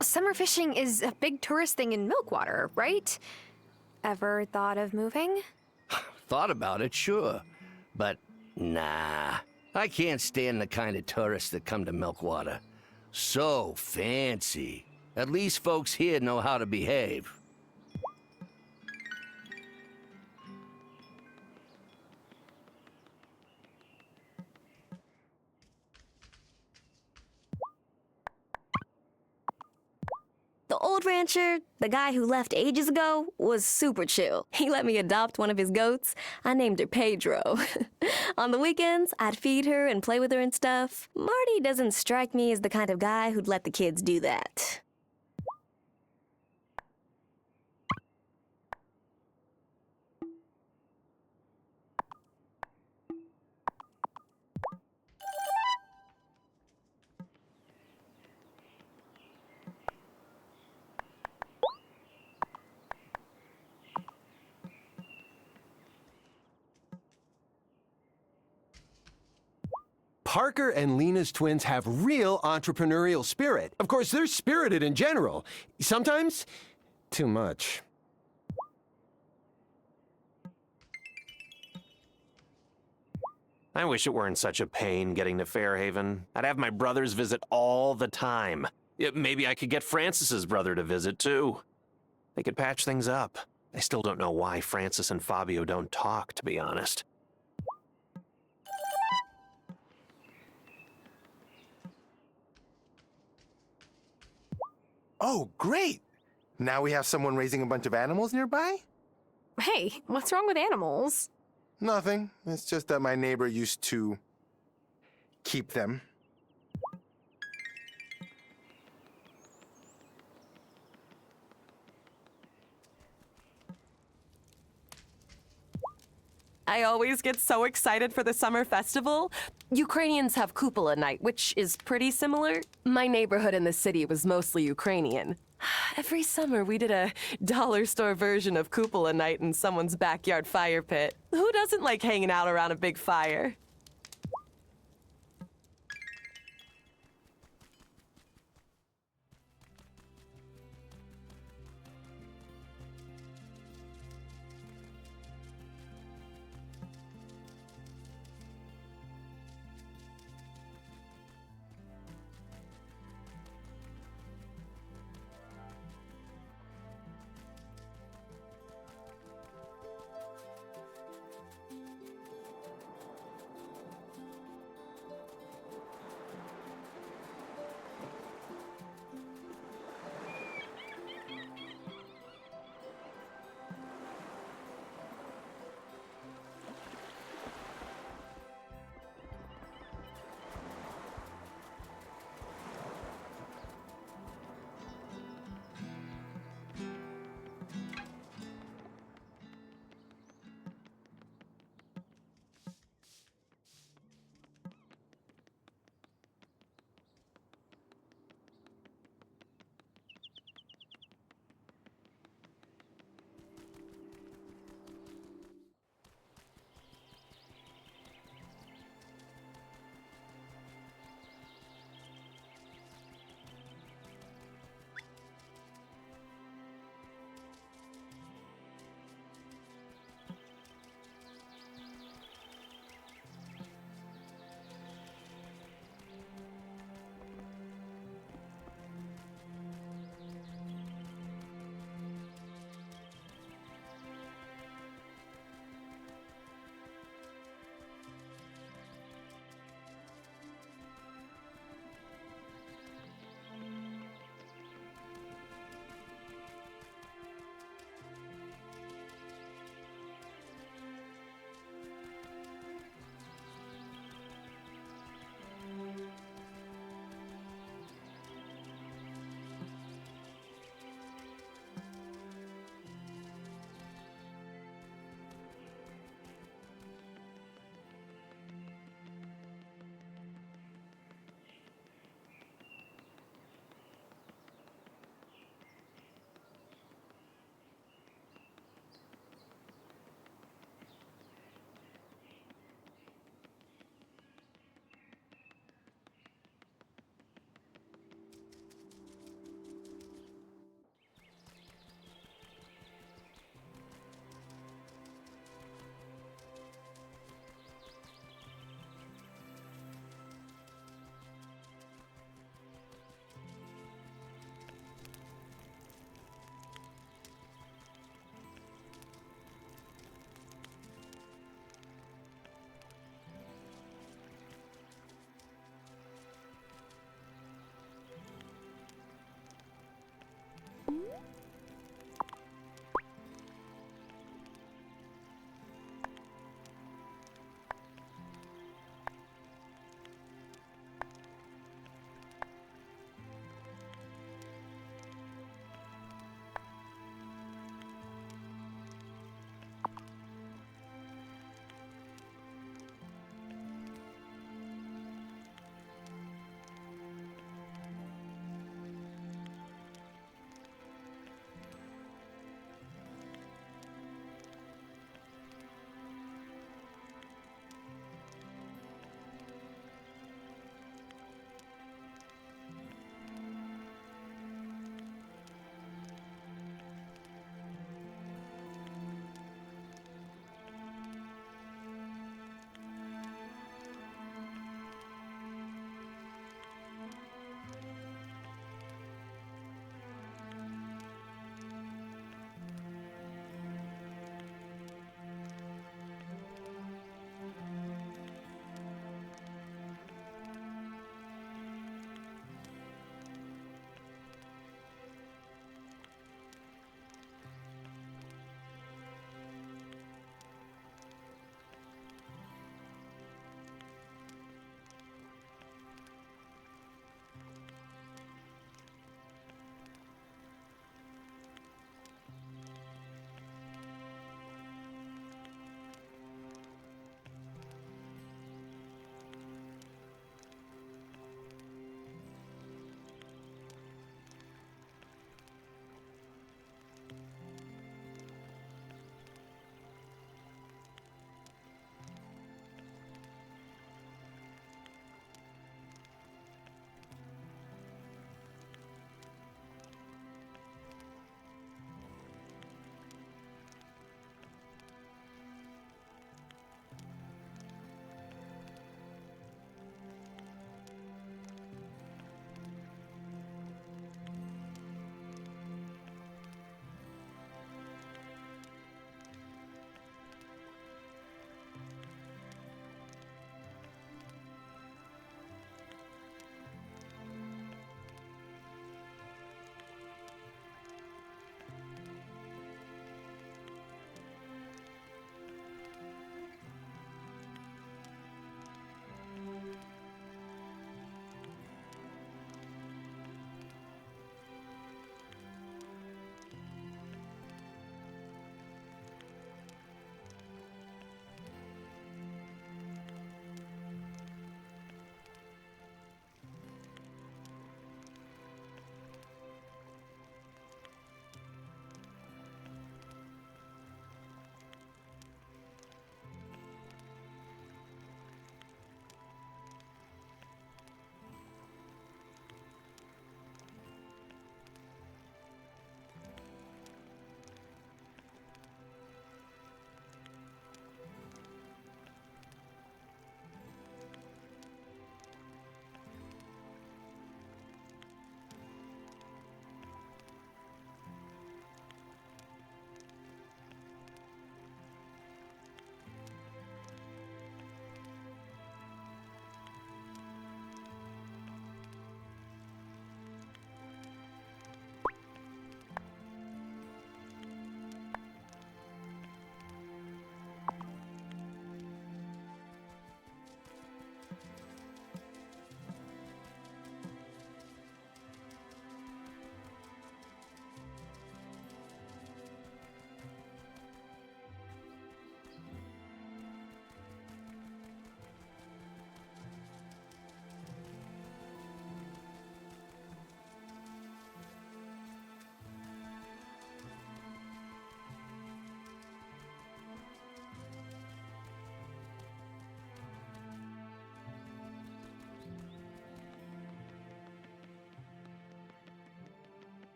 Summer fishing is a big tourist thing in Milkwater, right? Ever thought of moving? Thought about it, sure. But nah, I can't stand the kind of tourists that come to Milkwater. So fancy. At least folks here know how to behave. The old rancher, the guy who left ages ago, was super chill. He let me adopt one of his goats. I named her Pedro. On the weekends, I'd feed her and play with her and stuff. Marty doesn't strike me as the kind of guy who'd let the kids do that. Parker and Lena's twins have real entrepreneurial spirit. Of course, they're spirited in general. Sometimes, too much. I wish it weren't such a pain getting to Fairhaven. I'd have my brothers visit all the time. Maybe I could get Francis's brother to visit, too. They could patch things up. I still don't know why Francis and Fabio don't talk, to be honest. Oh, great! Now we have someone raising a bunch of animals nearby? Hey, what's wrong with animals? Nothing. It's just that my neighbor used to keep them. I always get so excited for the summer festival. Ukrainians have Cupola night, which is pretty similar. My neighborhood in the city was mostly Ukrainian. Every summer we did a dollar store version of Cupola night in someone's backyard fire pit. Who doesn't like hanging out around a big fire?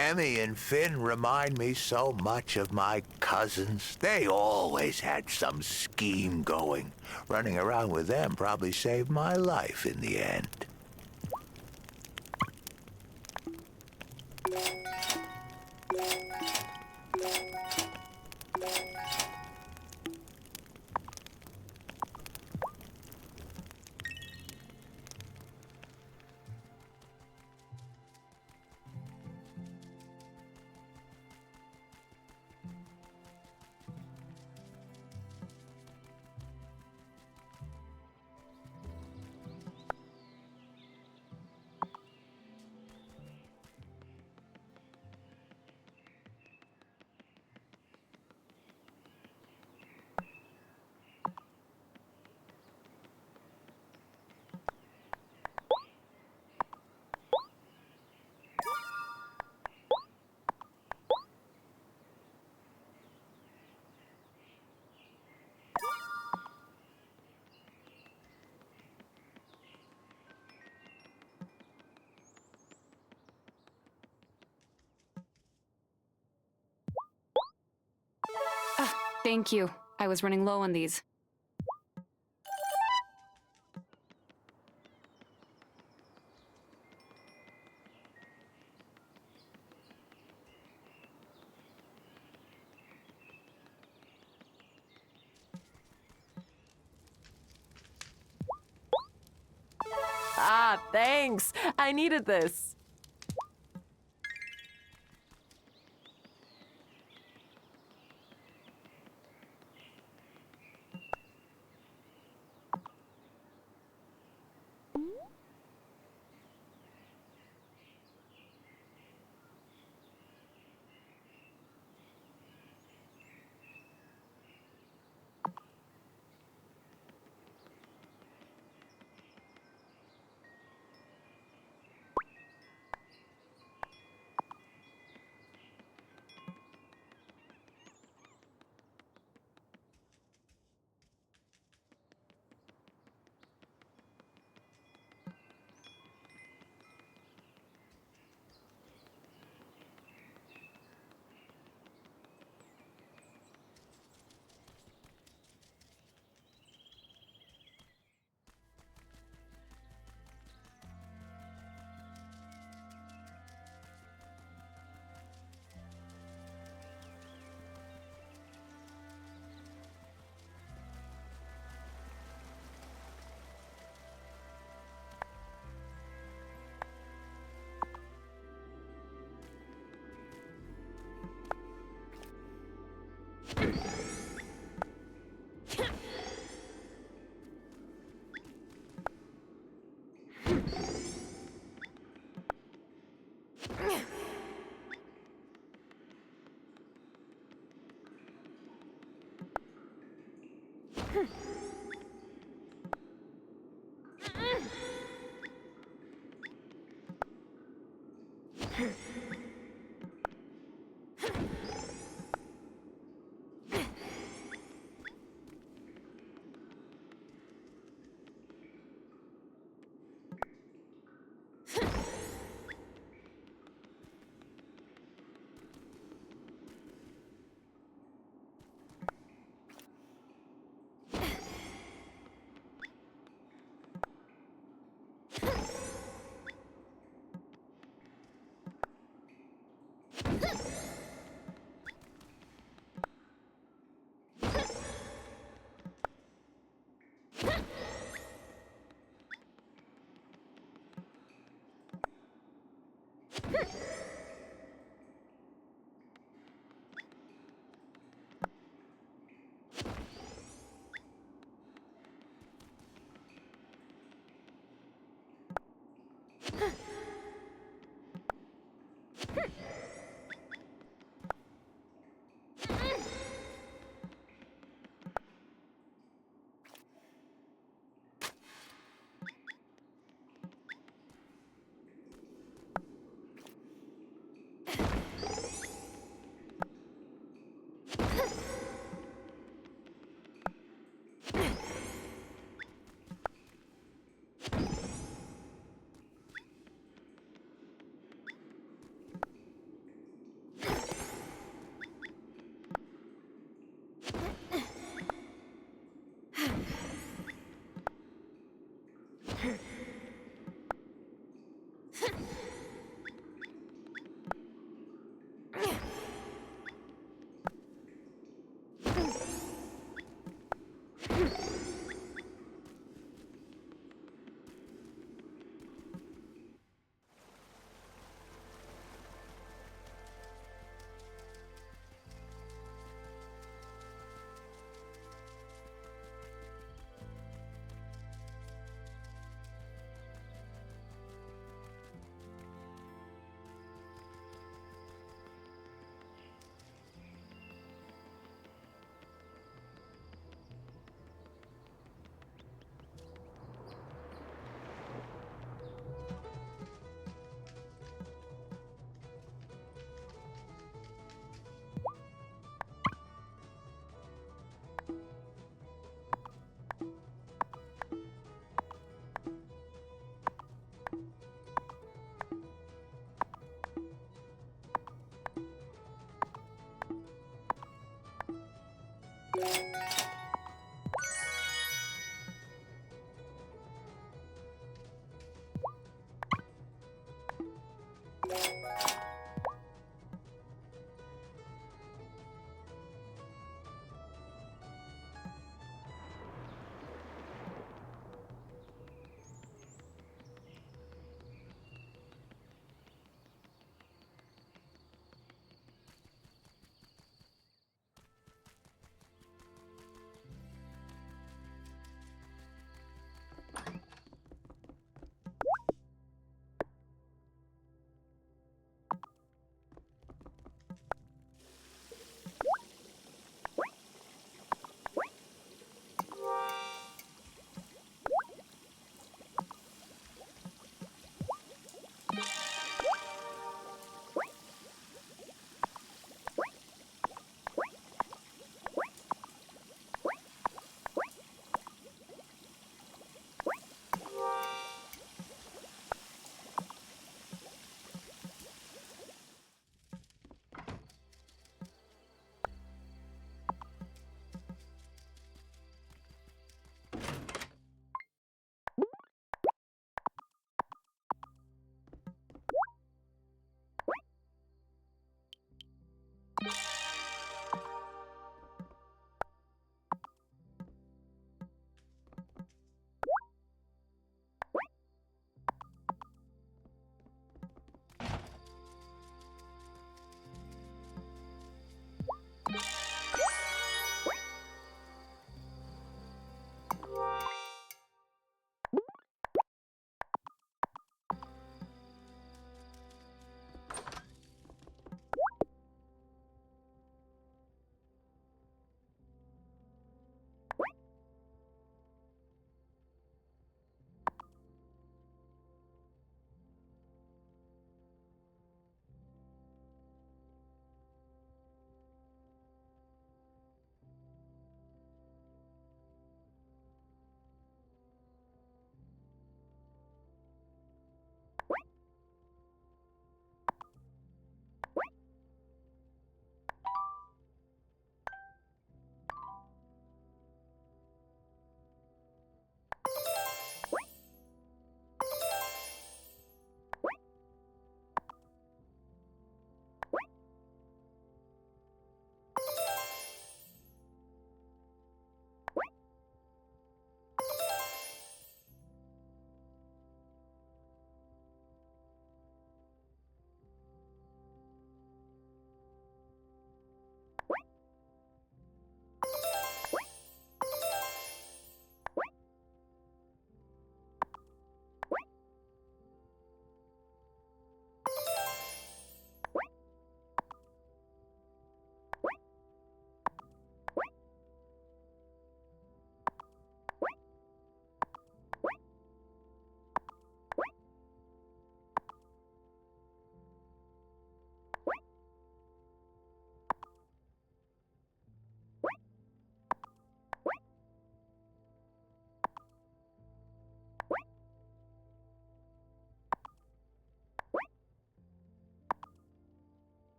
Emmy and Finn remind me so much of my cousins. They always had some scheme going. Running around with them probably saved my life in the end. Thank you. I was running low on these. Ah, thanks. I needed this.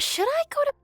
Should I go to...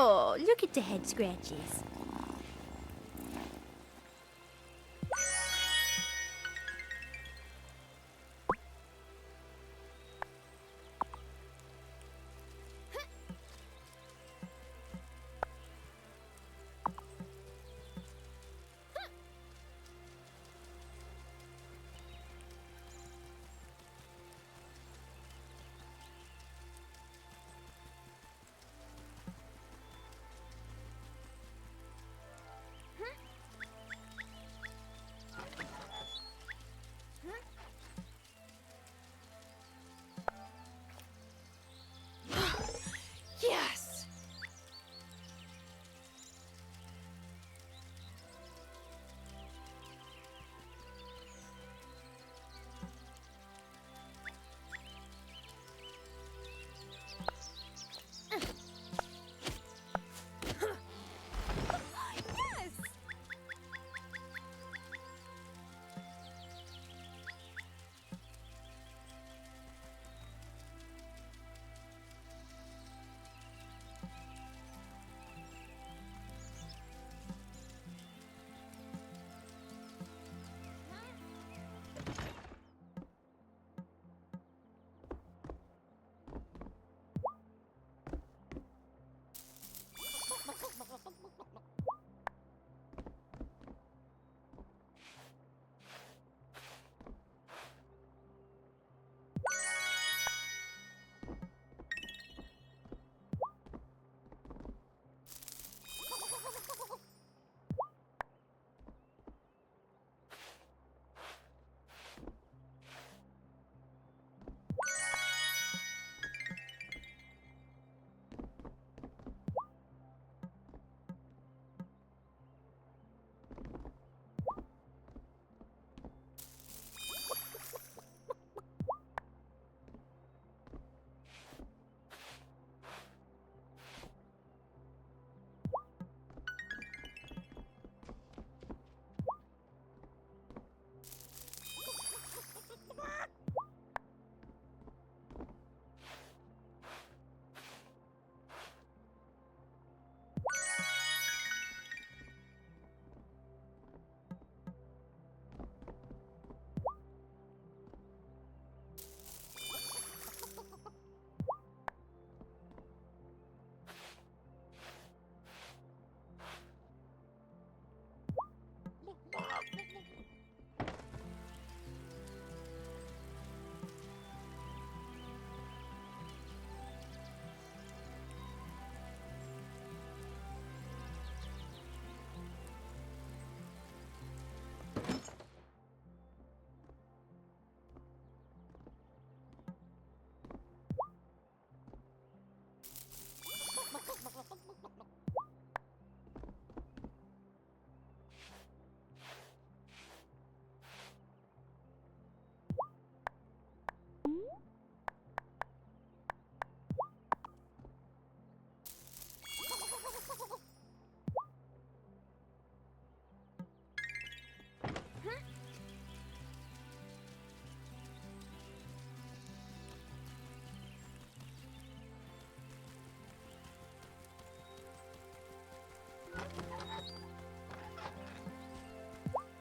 Oh, look at the head scratches.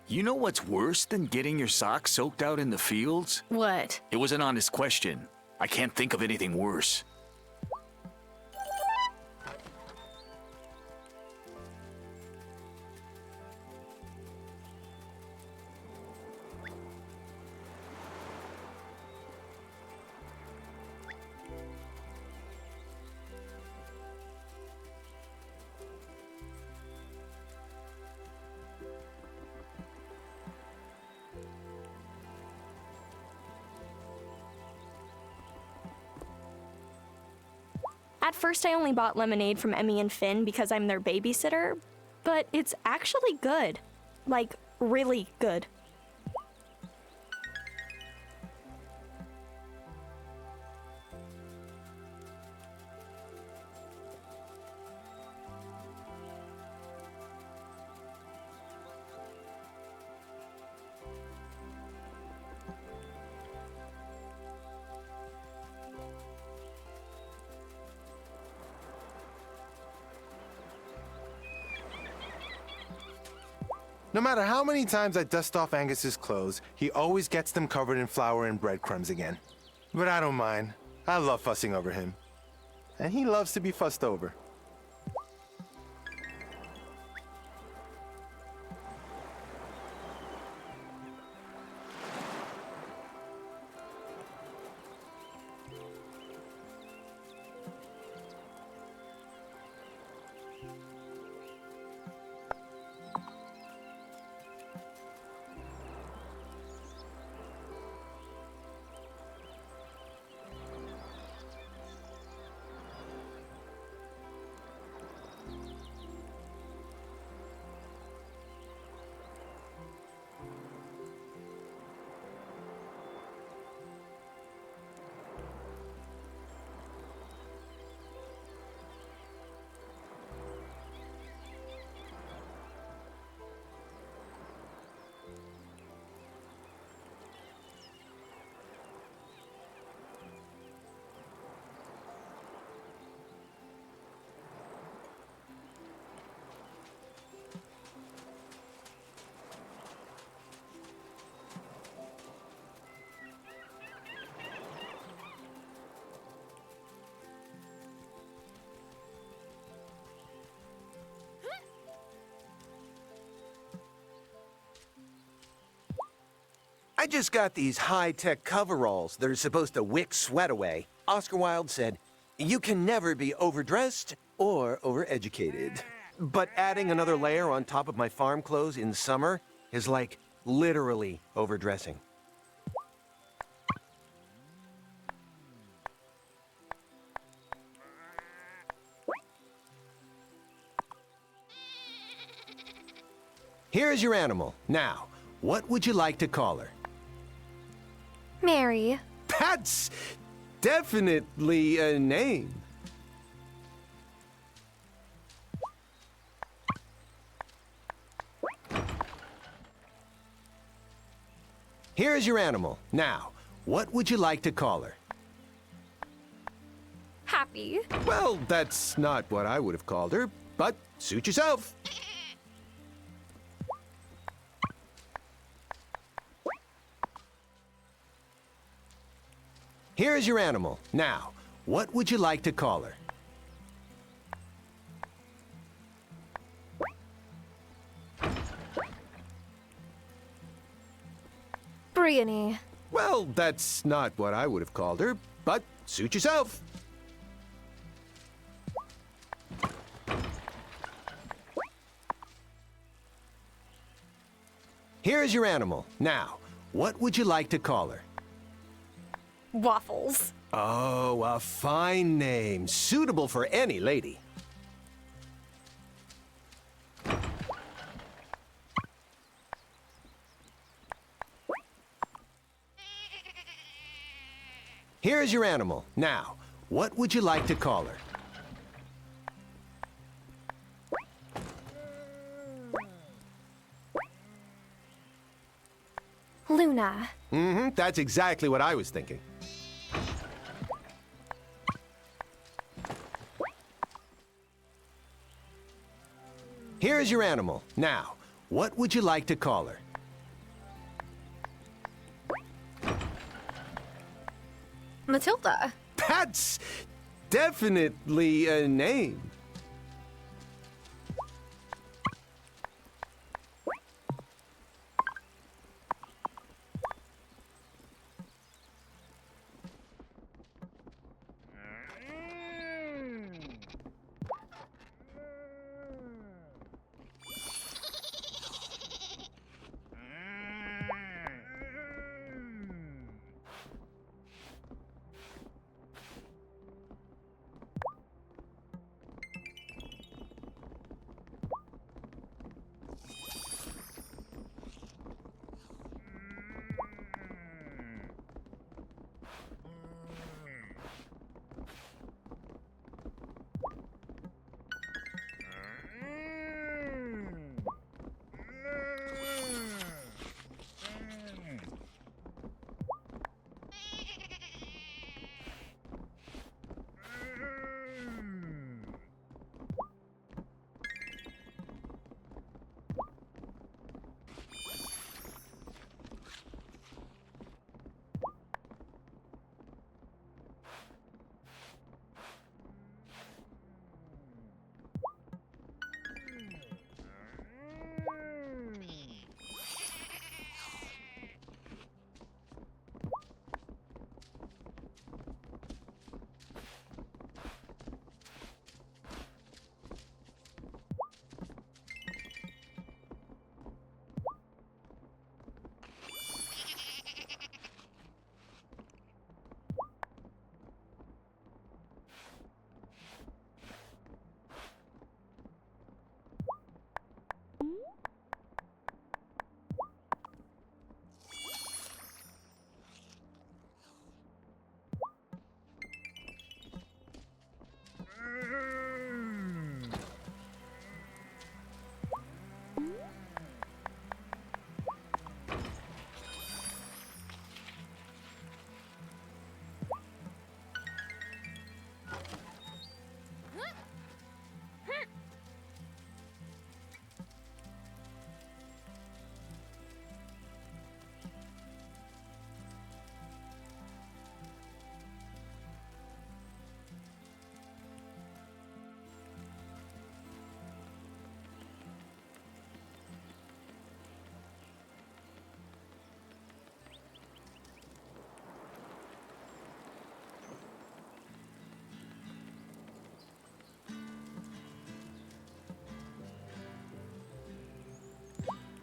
You know what's worse than getting your socks soaked out in the fields? What? It was an honest question. I can't think of anything worse. At first, I only bought lemonade from Emmy and Finn because I'm their babysitter, but it's actually good. Like, really good. No matter how many times I dust off Angus's clothes, he always gets them covered in flour and breadcrumbs again. But I don't mind. I love fussing over him. And he loves to be fussed over. I just got these high-tech coveralls that are supposed to wick sweat away. Oscar Wilde said, "You can never be overdressed or overeducated." But adding another layer on top of my farm clothes in summer is like literally overdressing. Here's your animal. Now, what would you like to call her? Mary. That's definitely a name. Here's your animal. Now, what would you like to call her? Happy. Well, that's not what I would have called her, but suit yourself. Here's your animal. Now, what would you like to call her? Briony. Well, that's not what I would have called her, but suit yourself. Here's your animal. Now, what would you like to call her? Waffles. Oh, a fine name. Suitable for any lady. Here's your animal. Now, what would you like to call her? Luna. Mm-hmm, that's exactly what I was thinking. Here's your animal. Now, what would you like to call her? Matilda. That's definitely a name.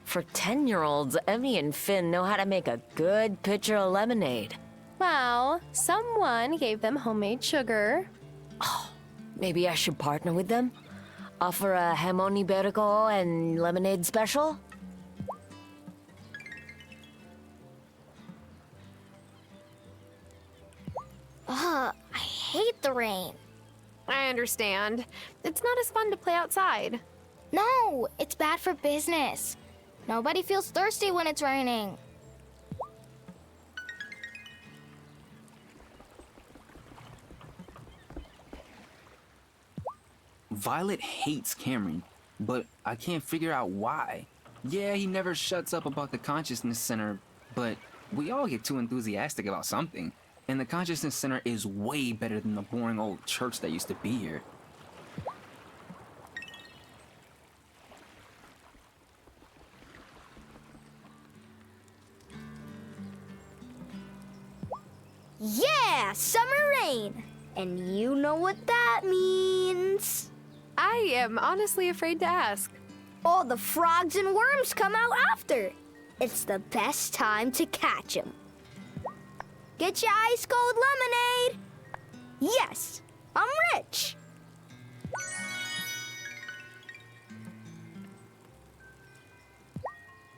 For 10-year-olds, Emmy and Finn know how to make a good pitcher of lemonade. Well, someone gave them homemade sugar. Oh, maybe I should partner with them? Offer a jamon iberico and lemonade special? I hate the rain. I understand. It's not as fun to play outside. No, it's bad for business. Nobody feels thirsty when it's raining. Violet hates Cameron, but I can't figure out why. Yeah, he never shuts up about the Consciousness Center, but we all get too enthusiastic about something. And the Consciousness Center is way better than the boring old church that used to be here. Yeah, summer rain. And you know what that means. I am honestly afraid to ask. All the frogs and worms come out after. It's the best time to catch them. Get your ice cold lemonade. Yes, I'm rich.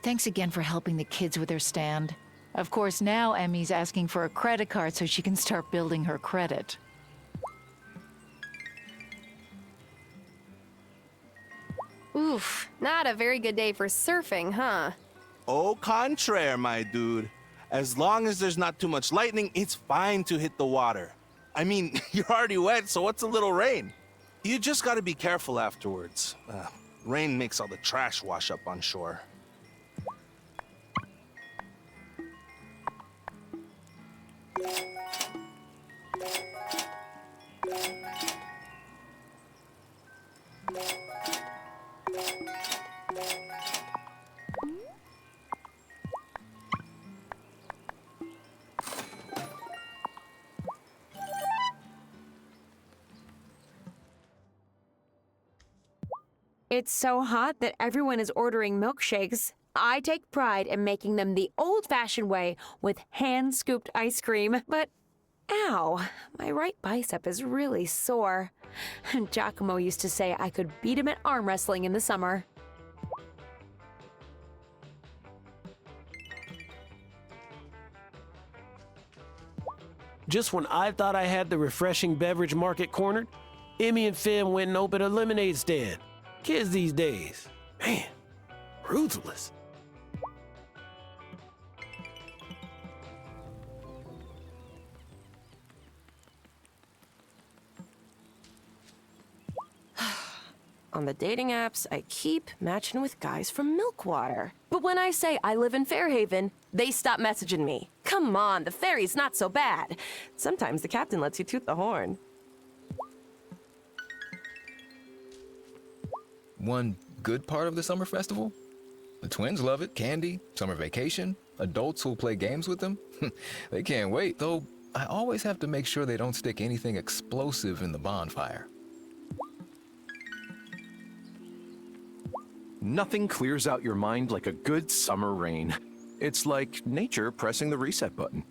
Thanks again for helping the kids with their stand. Of course, now Emmy's asking for a credit card so she can start building her credit. Oof, not a very good day for surfing, huh? Au contraire, my dude. As long as there's not too much lightning, it's fine to hit the water. I mean, you're already wet, so what's a little rain? You just gotta be careful afterwards. Rain makes all the trash wash up on shore. It's so hot that everyone is ordering milkshakes. I take pride in making them the old-fashioned way with hand-scooped ice cream. But, ow, my right bicep is really sore. Giacomo used to say I could beat him at arm wrestling in the summer. Just when I thought I had the refreshing beverage market cornered, Emmy and Finn went and opened a lemonade stand. Kids these days, man, ruthless. On the dating apps, I keep matching with guys from Milkwater. But when I say I live in Fairhaven, they stop messaging me. Come on, the ferry's not so bad. Sometimes the captain lets you toot the horn. One good part of the summer festival? The twins love it. Candy, summer vacation, adults who'll play games with them. They can't wait, though I always have to make sure they don't stick anything explosive in the bonfire. Nothing clears out your mind like a good summer rain. It's like nature pressing the reset button.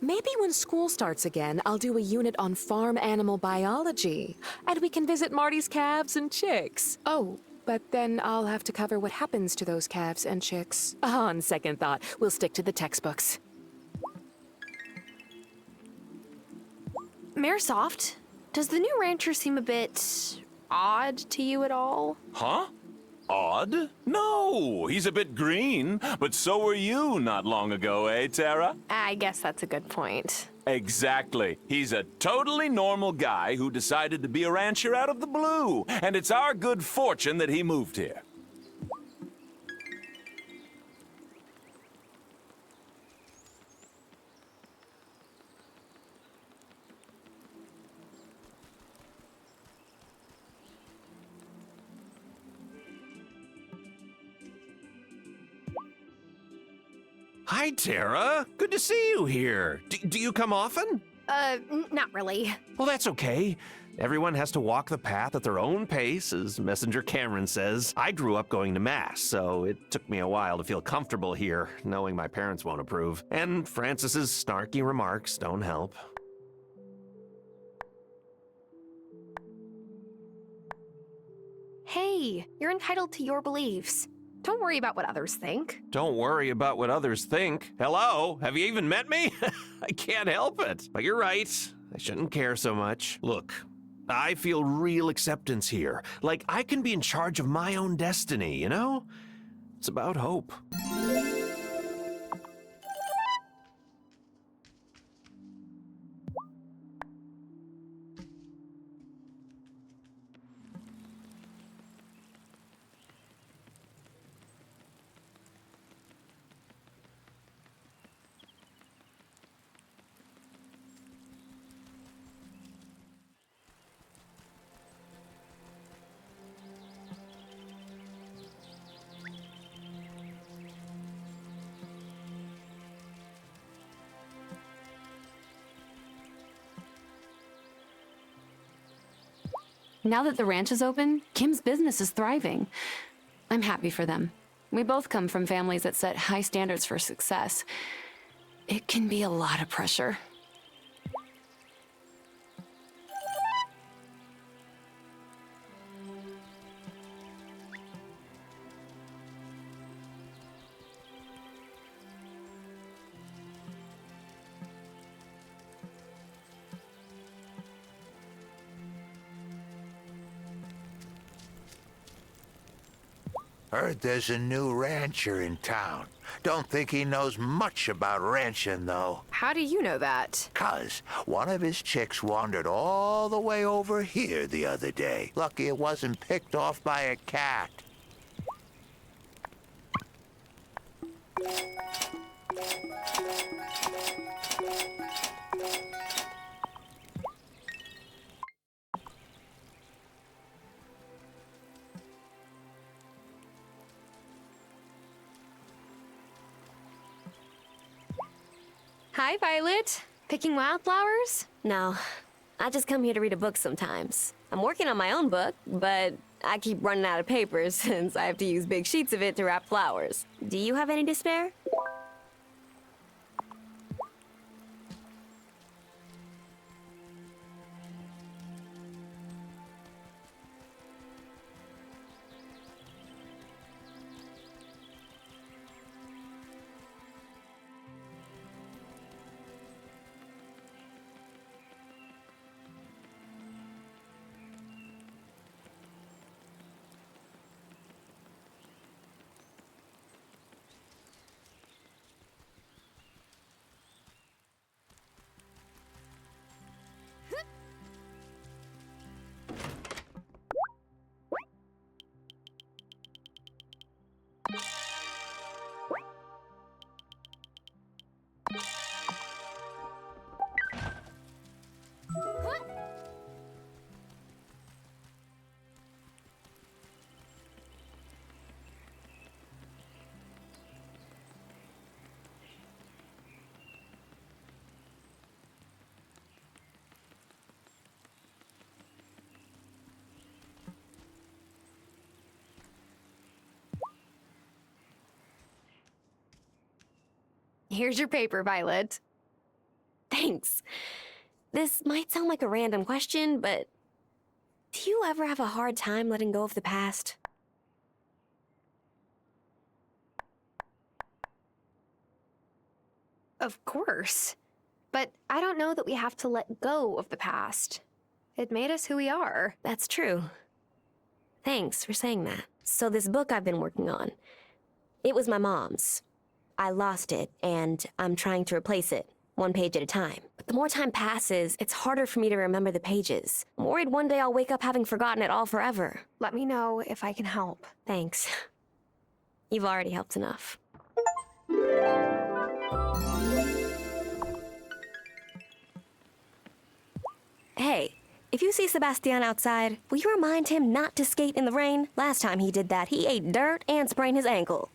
Maybe when school starts again, I'll do a unit on farm animal biology. And we can visit Marty's calves and chicks. Oh, but then I'll have to cover what happens to those calves and chicks. On second thought, we'll stick to the textbooks. Maresoft, does the new rancher seem a bit odd to you at all? Huh? Odd? No, he's a bit green, but so were you not long ago, eh, Tara? I guess that's a good point. Exactly. He's a totally normal guy who decided to be a rancher out of the blue, and it's our good fortune that he moved here. Hi, Tara. Good to see you here. Do you come often? Not really. Well, that's okay. Everyone has to walk the path at their own pace, as Messenger Cameron says. I grew up going to Mass, so it took me a while to feel comfortable here, knowing my parents won't approve. And Francis's snarky remarks don't help. Hey, you're entitled to your beliefs. Don't worry about what others think. Don't worry about what others think. Hello? Have you even met me? I can't help it. But you're right. I shouldn't care so much. Look, I feel real acceptance here. Like I can be in charge of my own destiny, you know? It's about hope. Now that the ranch is open, Kim's business is thriving. I'm happy for them. We both come from families that set high standards for success. It can be a lot of pressure. Heard there's a new rancher in town. Don't think he knows much about ranching, though. How do you know that? 'Cause one of his chicks wandered all the way over here the other day. Lucky it wasn't picked off by a cat. Hi, Violet. Picking wildflowers? No, I just come here to read a book sometimes. I'm working on my own book, but I keep running out of paper since I have to use big sheets of it to wrap flowers. Do you have any to spare? Here's your paper, Violet. Thanks. This might sound like a random question, but do you ever have a hard time letting go of the past? Of course. But I don't know that we have to let go of the past. It made us who we are. That's true. Thanks for saying that. So this book I've been working on, it was my mom's. I lost it, and I'm trying to replace it, one page at a time. But the more time passes, it's harder for me to remember the pages. I'm worried one day I'll wake up having forgotten it all forever. Let me know if I can help. Thanks. You've already helped enough. Hey, if you see Sebastian outside, will you remind him not to skate in the rain? Last time he did that, he ate dirt and sprained his ankle.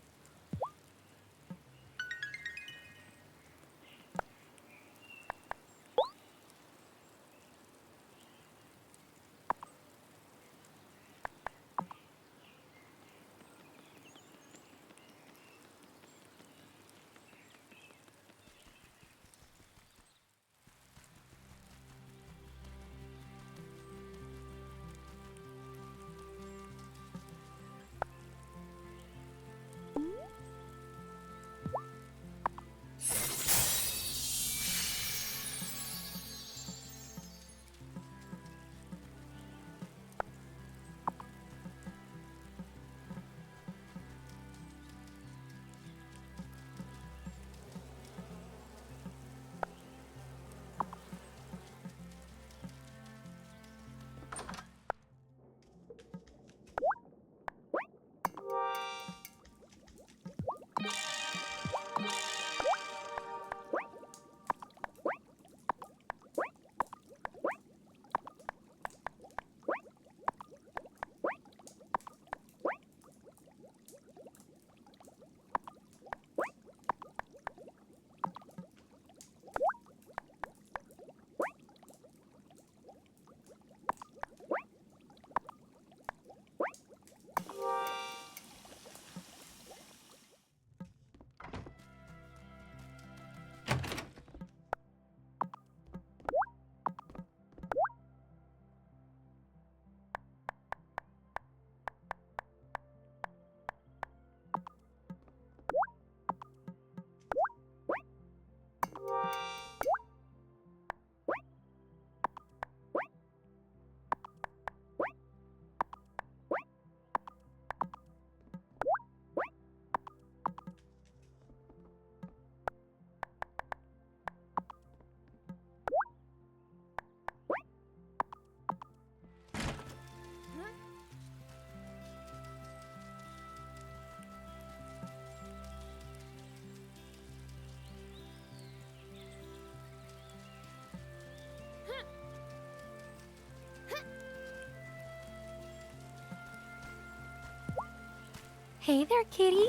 Hey there, kitty.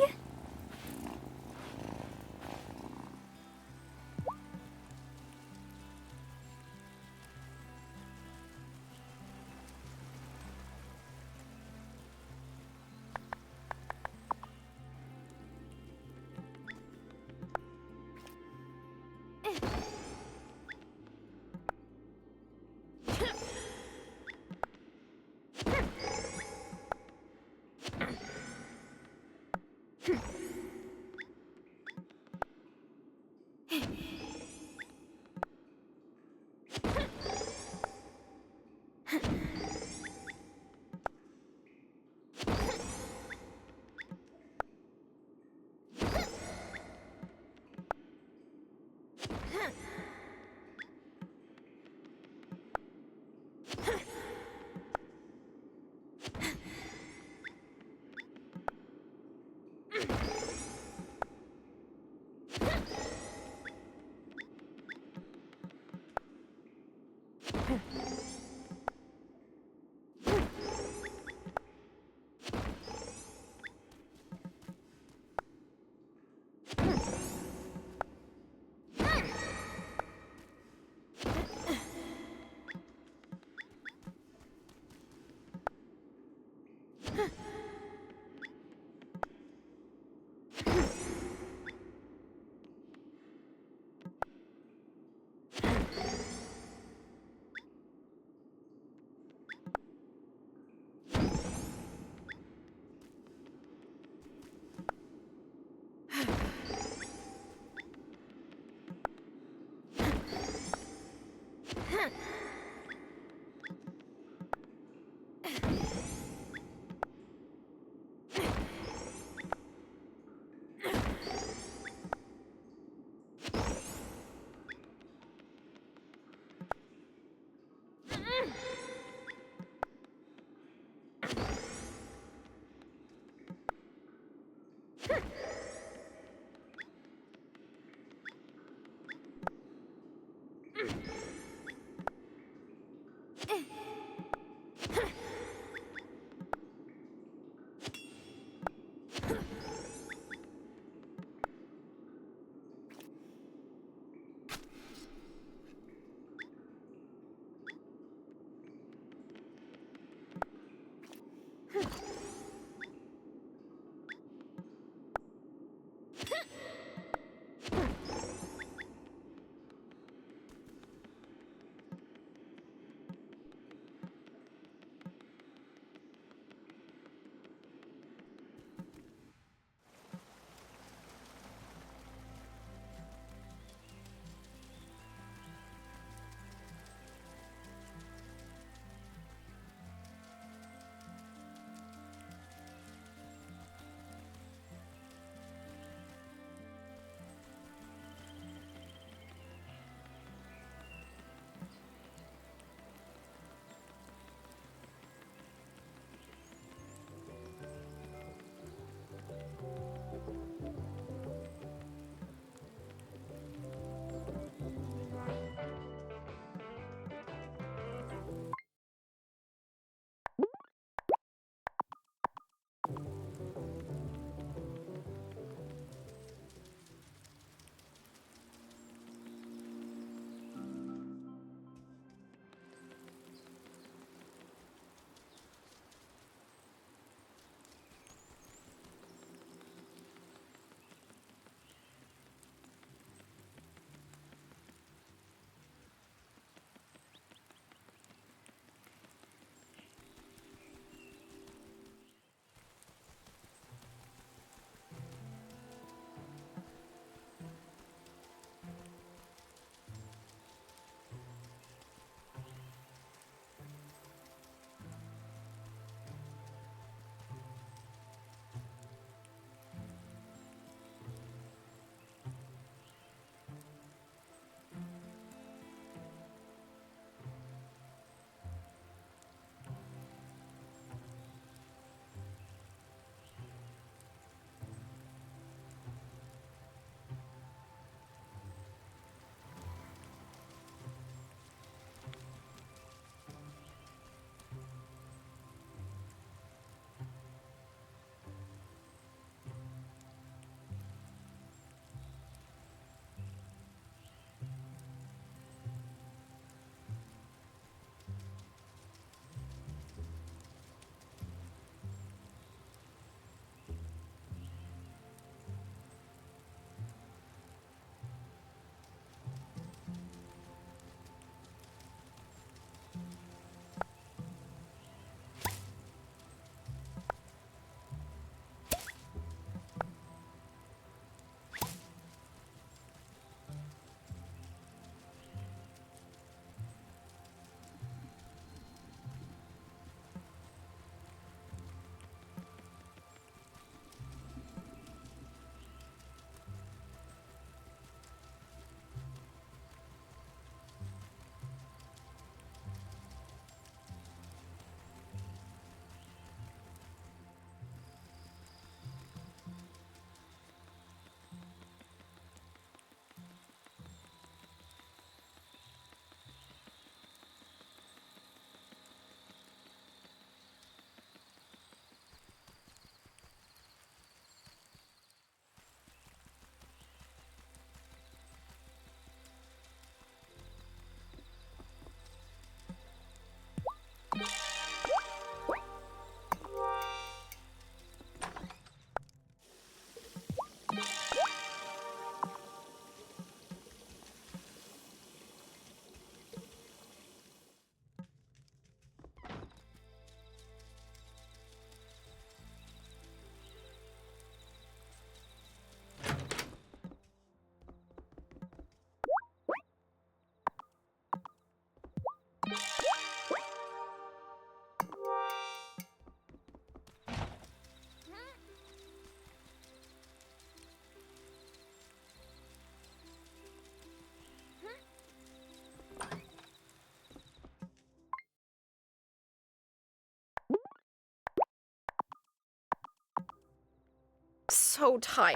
so tired.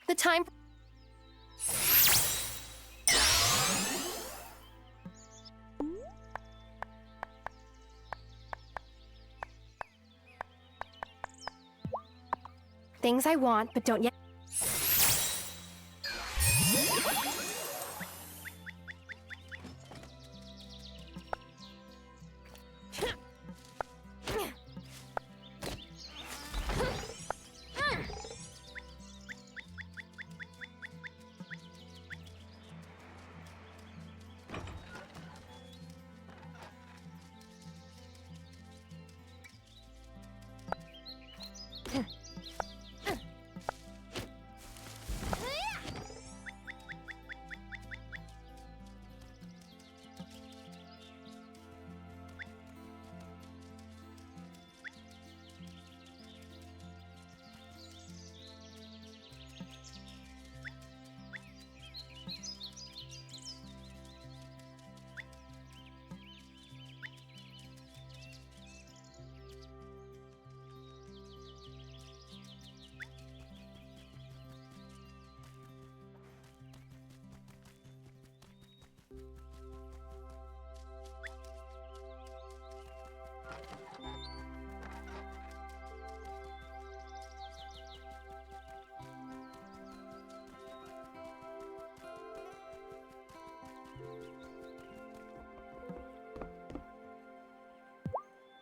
The time. Things I want, but don't yet.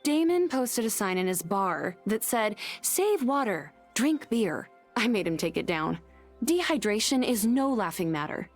Damon posted a sign in his bar that said, "Save water, drink beer." I made him take it down. Dehydration is no laughing matter.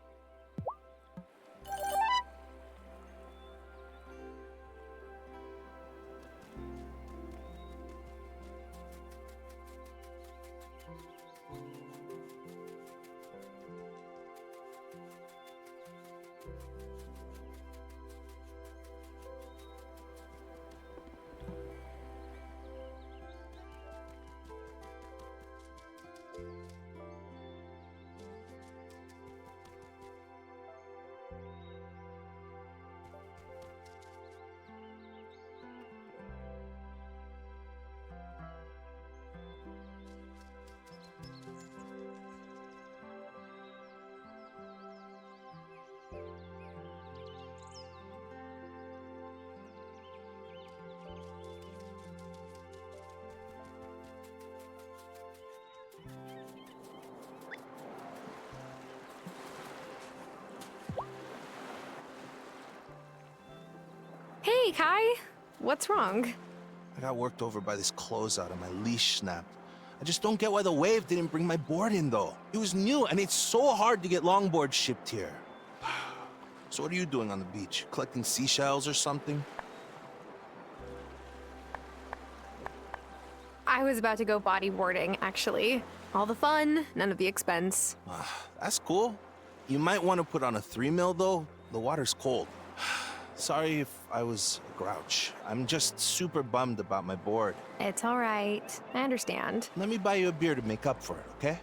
Hey, Kai. What's wrong? I got worked over by this closeout and my leash snapped. I just don't get why the wave didn't bring my board in, though. It was new, and it's so hard to get longboards shipped here. So what are you doing on the beach? Collecting seashells or something? I was about to go bodyboarding, actually. All the fun, none of the expense. That's cool. You might want to put on a 3 mil, though. The water's cold. Sorry if I was a grouch. I'm just super bummed about my board. It's all right. I understand. Let me buy you a beer to make up for it, okay?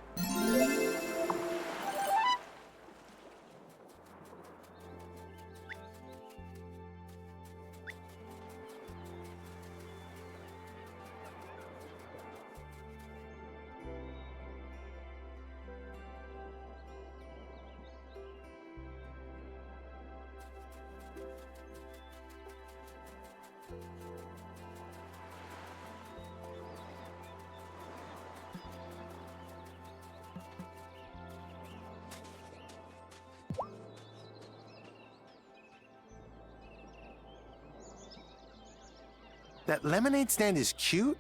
That lemonade stand is cute,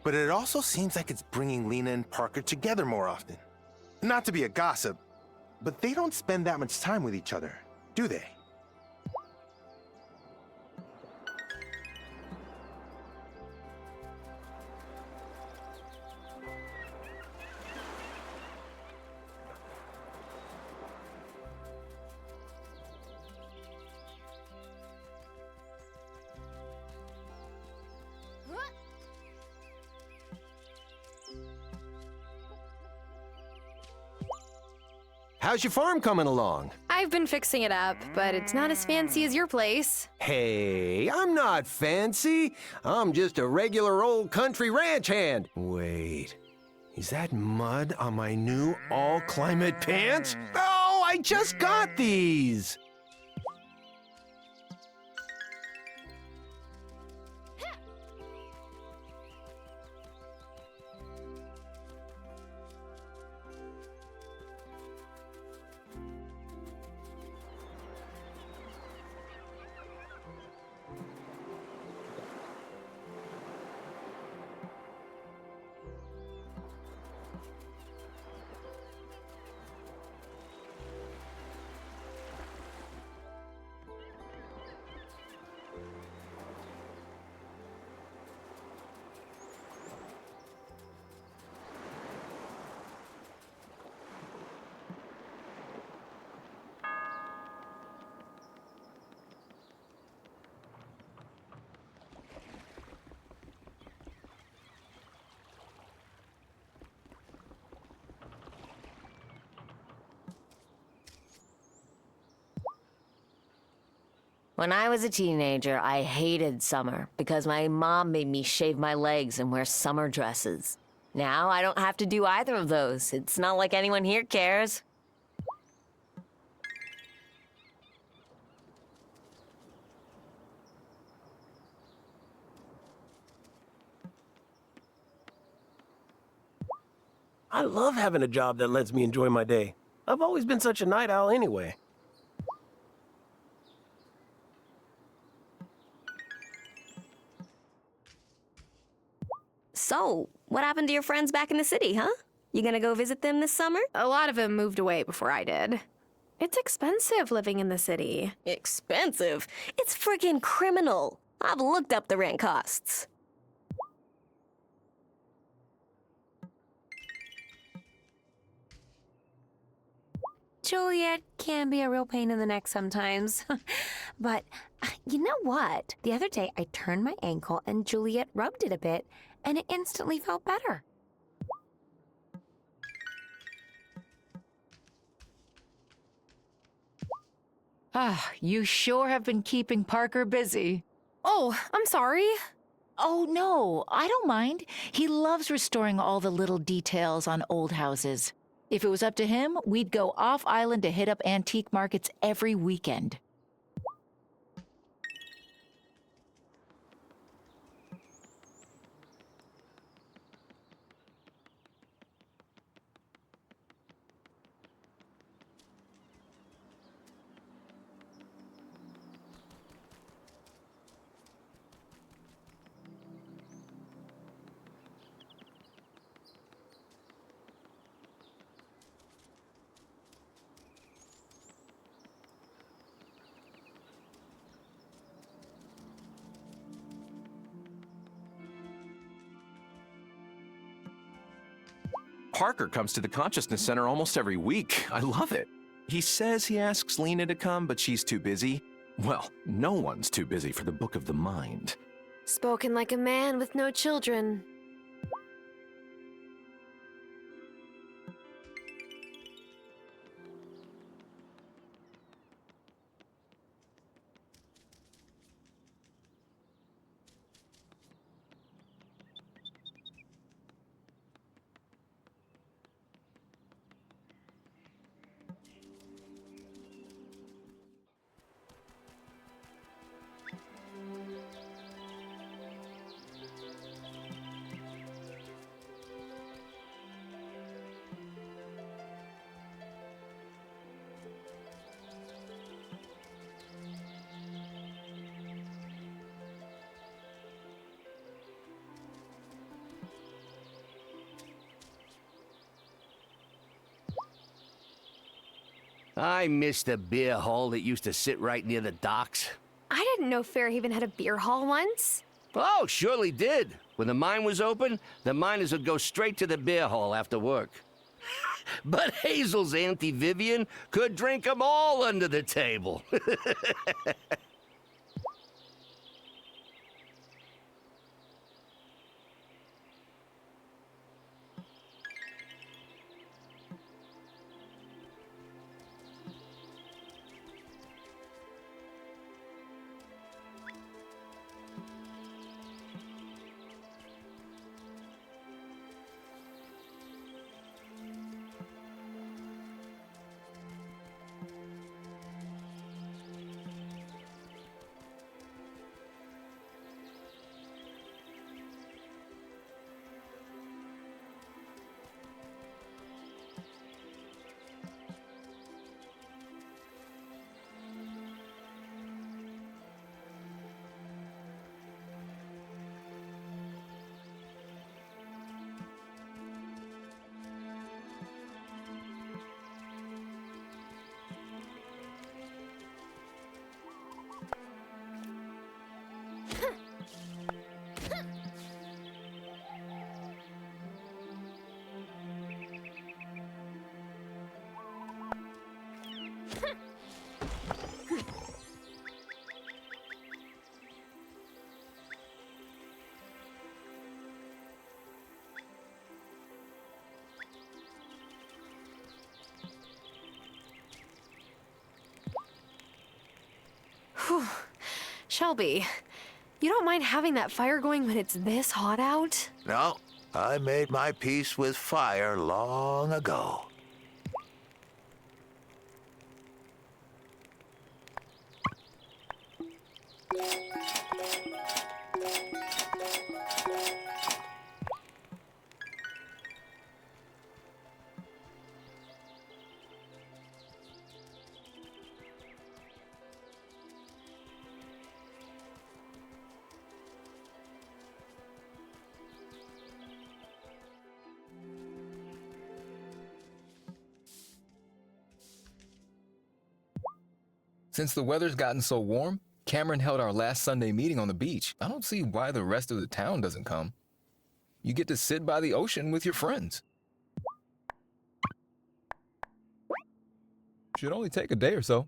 but it also seems like it's bringing Lena and Parker together more often. Not to be a gossip, but they don't spend that much time with each other, do they? How's your farm coming along? I've been fixing it up, but it's not as fancy as your place. Hey, I'm not fancy. I'm just a regular old country ranch hand. Wait, is that mud on my new all-climate pants? Oh, I just got these! When I was a teenager, I hated summer because my mom made me shave my legs and wear summer dresses. Now I don't have to do either of those. It's not like anyone here cares. I love having a job that lets me enjoy my day. I've always been such a night owl anyway. So, what happened to your friends back in the city, huh? You gonna go visit them this summer? A lot of them moved away before I did. It's expensive living in the city. Expensive? It's friggin' criminal. I've looked up the rent costs. Juliet can be a real pain in the neck sometimes. But you know what? The other day I turned my ankle and Juliet rubbed it a bit and it instantly felt better. Ah, you sure have been keeping Parker busy. Oh, I'm sorry. Oh, no, I don't mind. He loves restoring all the little details on old houses. If it was up to him, we'd go off-island to hit up antique markets every weekend. Parker comes to the Consciousness Center almost every week. I love it. He says he asks Lena to come, but she's too busy. Well, no one's too busy for the Book of the Mind. Spoken like a man with no children. I miss the beer hall that used to sit right near the docks. I didn't know Fairhaven had a beer hall once. Oh, surely did. When the mine was open, the miners would go straight to the beer hall after work. But Hazel's Auntie Vivian could drink 'em all under the table. Whew. Shelby, you don't mind having that fire going when it's this hot out? No, I made my peace with fire long ago. Since the weather's gotten so warm, Cameron held our last Sunday meeting on the beach. I don't see why the rest of the town doesn't come. You get to sit by the ocean with your friends. Should only take a day or so.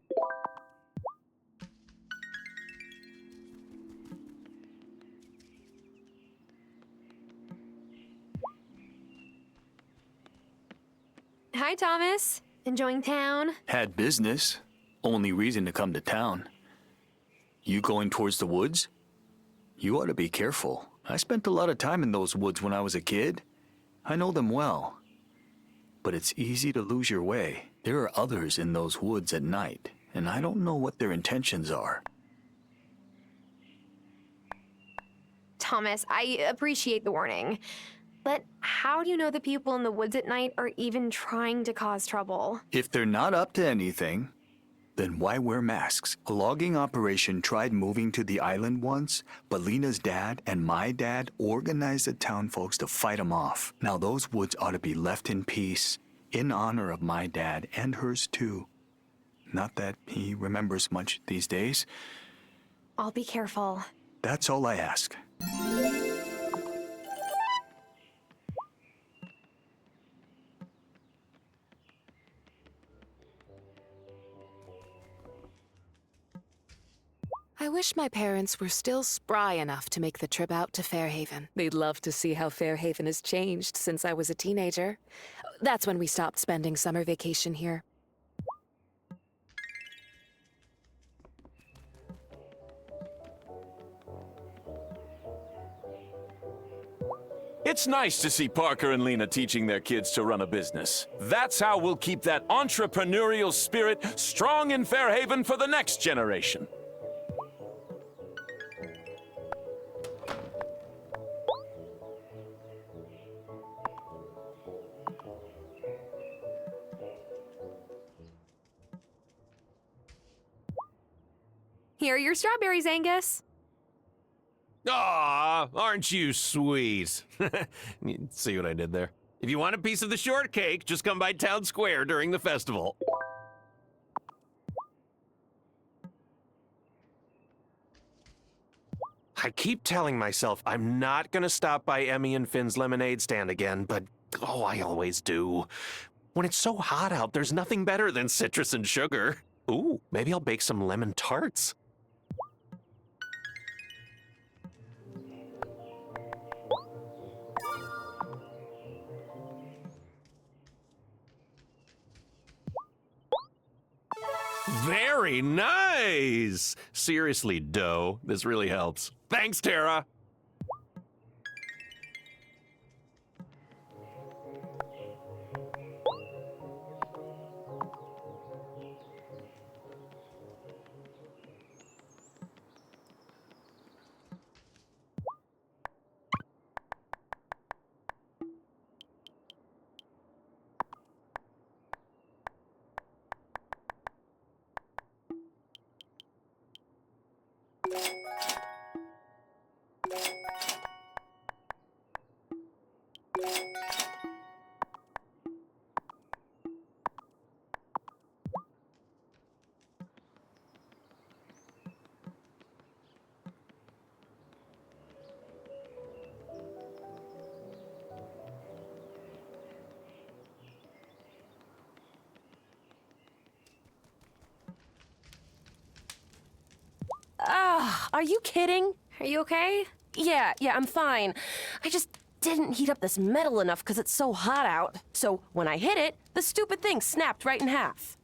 Hi, Thomas. Enjoying town? Had business. Only reason to come to town. You going towards the woods? You ought to be careful. I spent a lot of time in those woods when I was a kid. I know them well. But it's easy to lose your way. There are others in those woods at night, and I don't know what their intentions are. Thomas, I appreciate the warning. But how do you know the people in the woods at night are even trying to cause trouble? If they're not up to anything, then why wear masks? A logging operation tried moving to the island once, but Lena's dad and my dad organized the town folks to fight them off. Now those woods ought to be left in peace, in honor of my dad and hers too. Not that he remembers much these days. I'll be careful. That's all I ask. I wish my parents were still spry enough to make the trip out to Fairhaven. They'd love to see how Fairhaven has changed since I was a teenager. That's when we stopped spending summer vacation here. It's nice to see Parker and Lena teaching their kids to run a business. That's how we'll keep that entrepreneurial spirit strong in Fairhaven for the next generation. Here are your strawberries, Angus. Aw, aren't you sweet? See what I did there? If you want a piece of the shortcake, just come by Town Square during the festival. I keep telling myself I'm not gonna stop by Emmy and Finn's lemonade stand again, but oh, I always do. When it's so hot out, there's nothing better than citrus and sugar. Ooh, maybe I'll bake some lemon tarts. Very nice! Seriously, Doe, this really helps. Thanks, Tara! Are you kidding? Are you okay? Yeah, I'm fine. I just didn't heat up this metal enough because it's so hot out. So when I hit it, the stupid thing snapped right in half.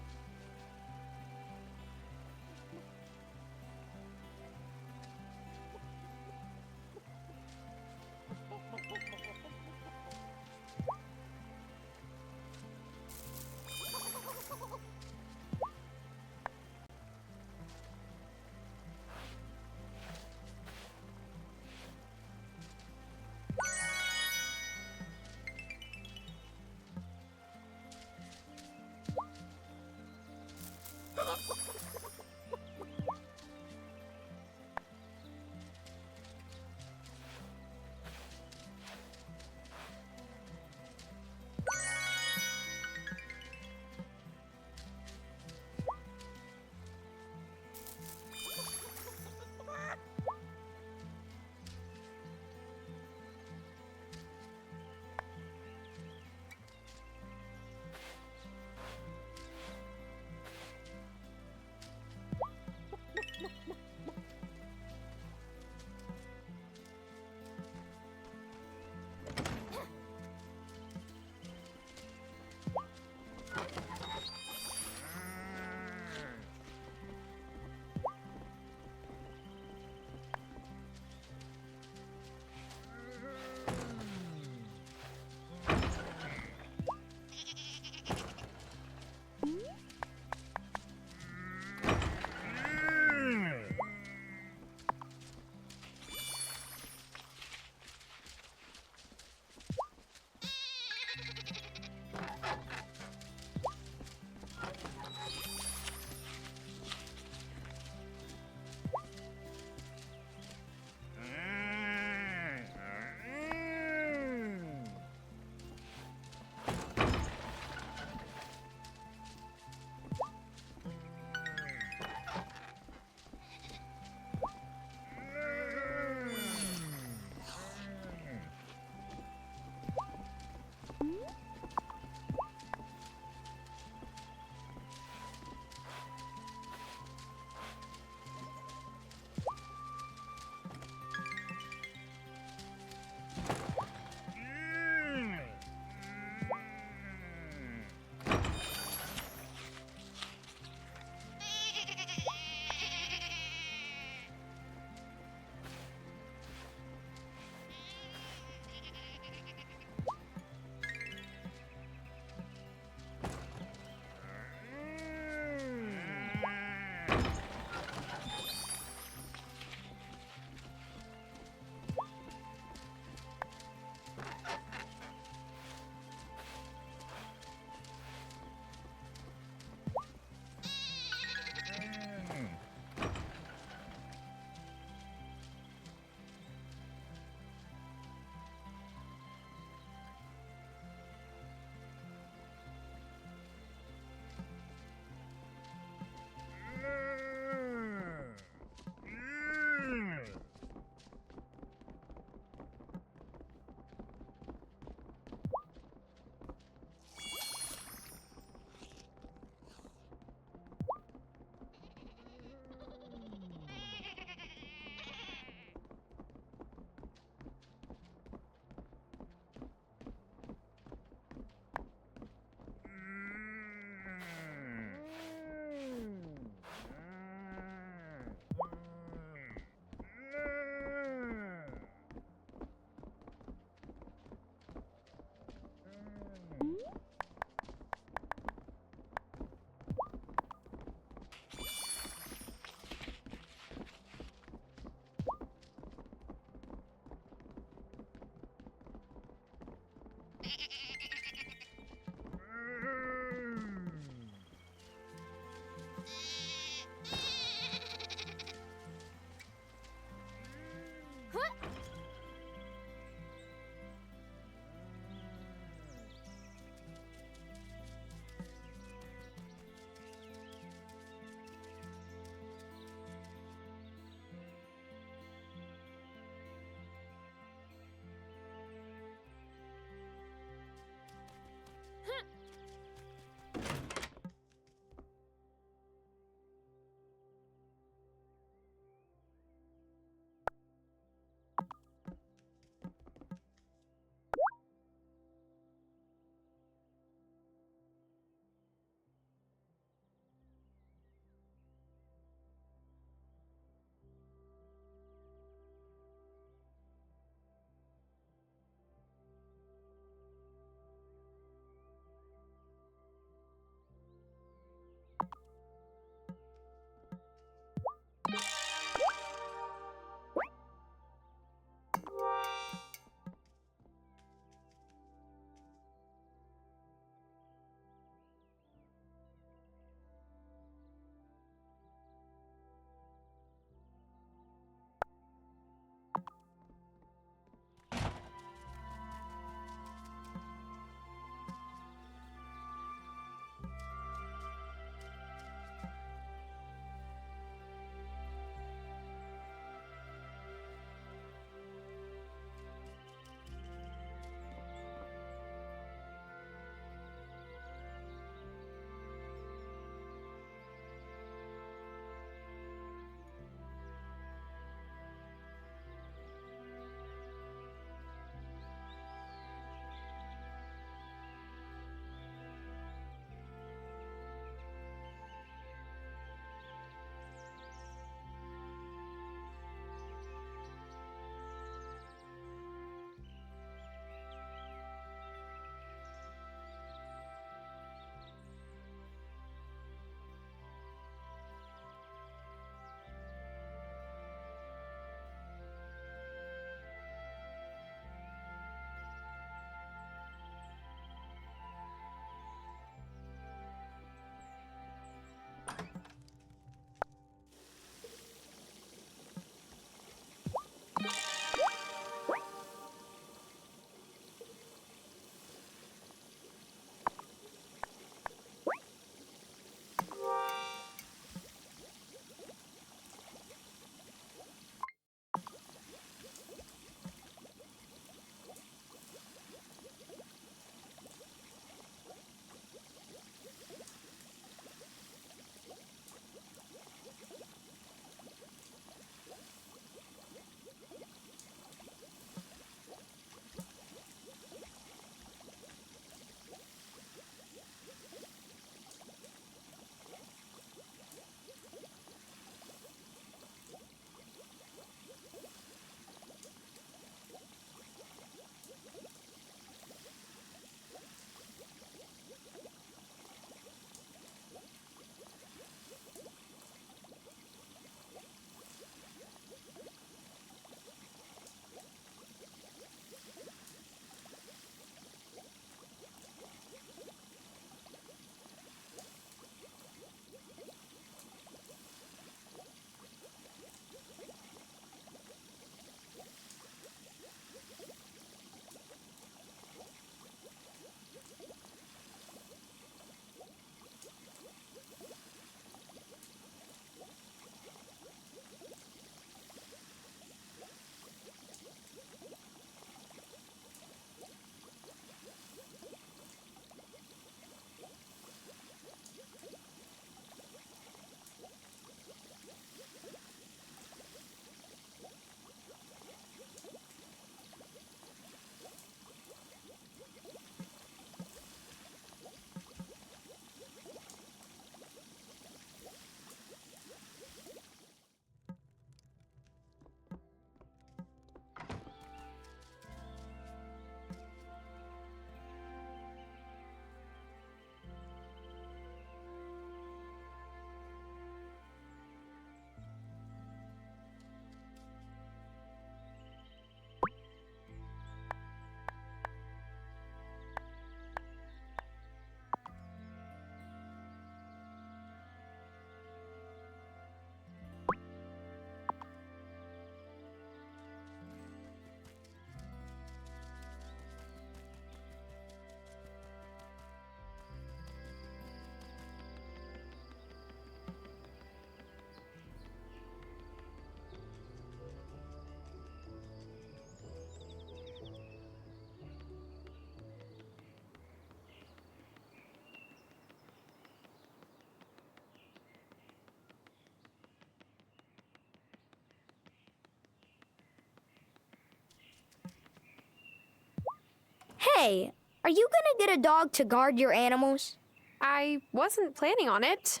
Hey, are you gonna get a dog to guard your animals? I wasn't planning on it.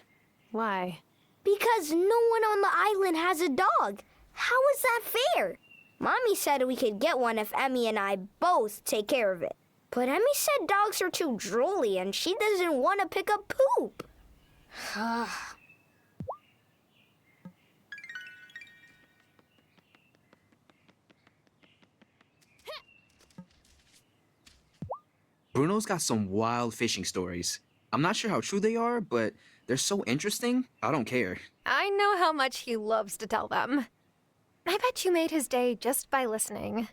Why? Because no one on the island has a dog. How is that fair? Mommy said we could get one if Emmy and I both take care of it. But Emmy said dogs are too drooly and she doesn't want to pick up poop. Bruno's got some wild fishing stories. I'm not sure how true they are, but they're so interesting, I don't care. I know how much he loves to tell them. I bet you made his day just by listening.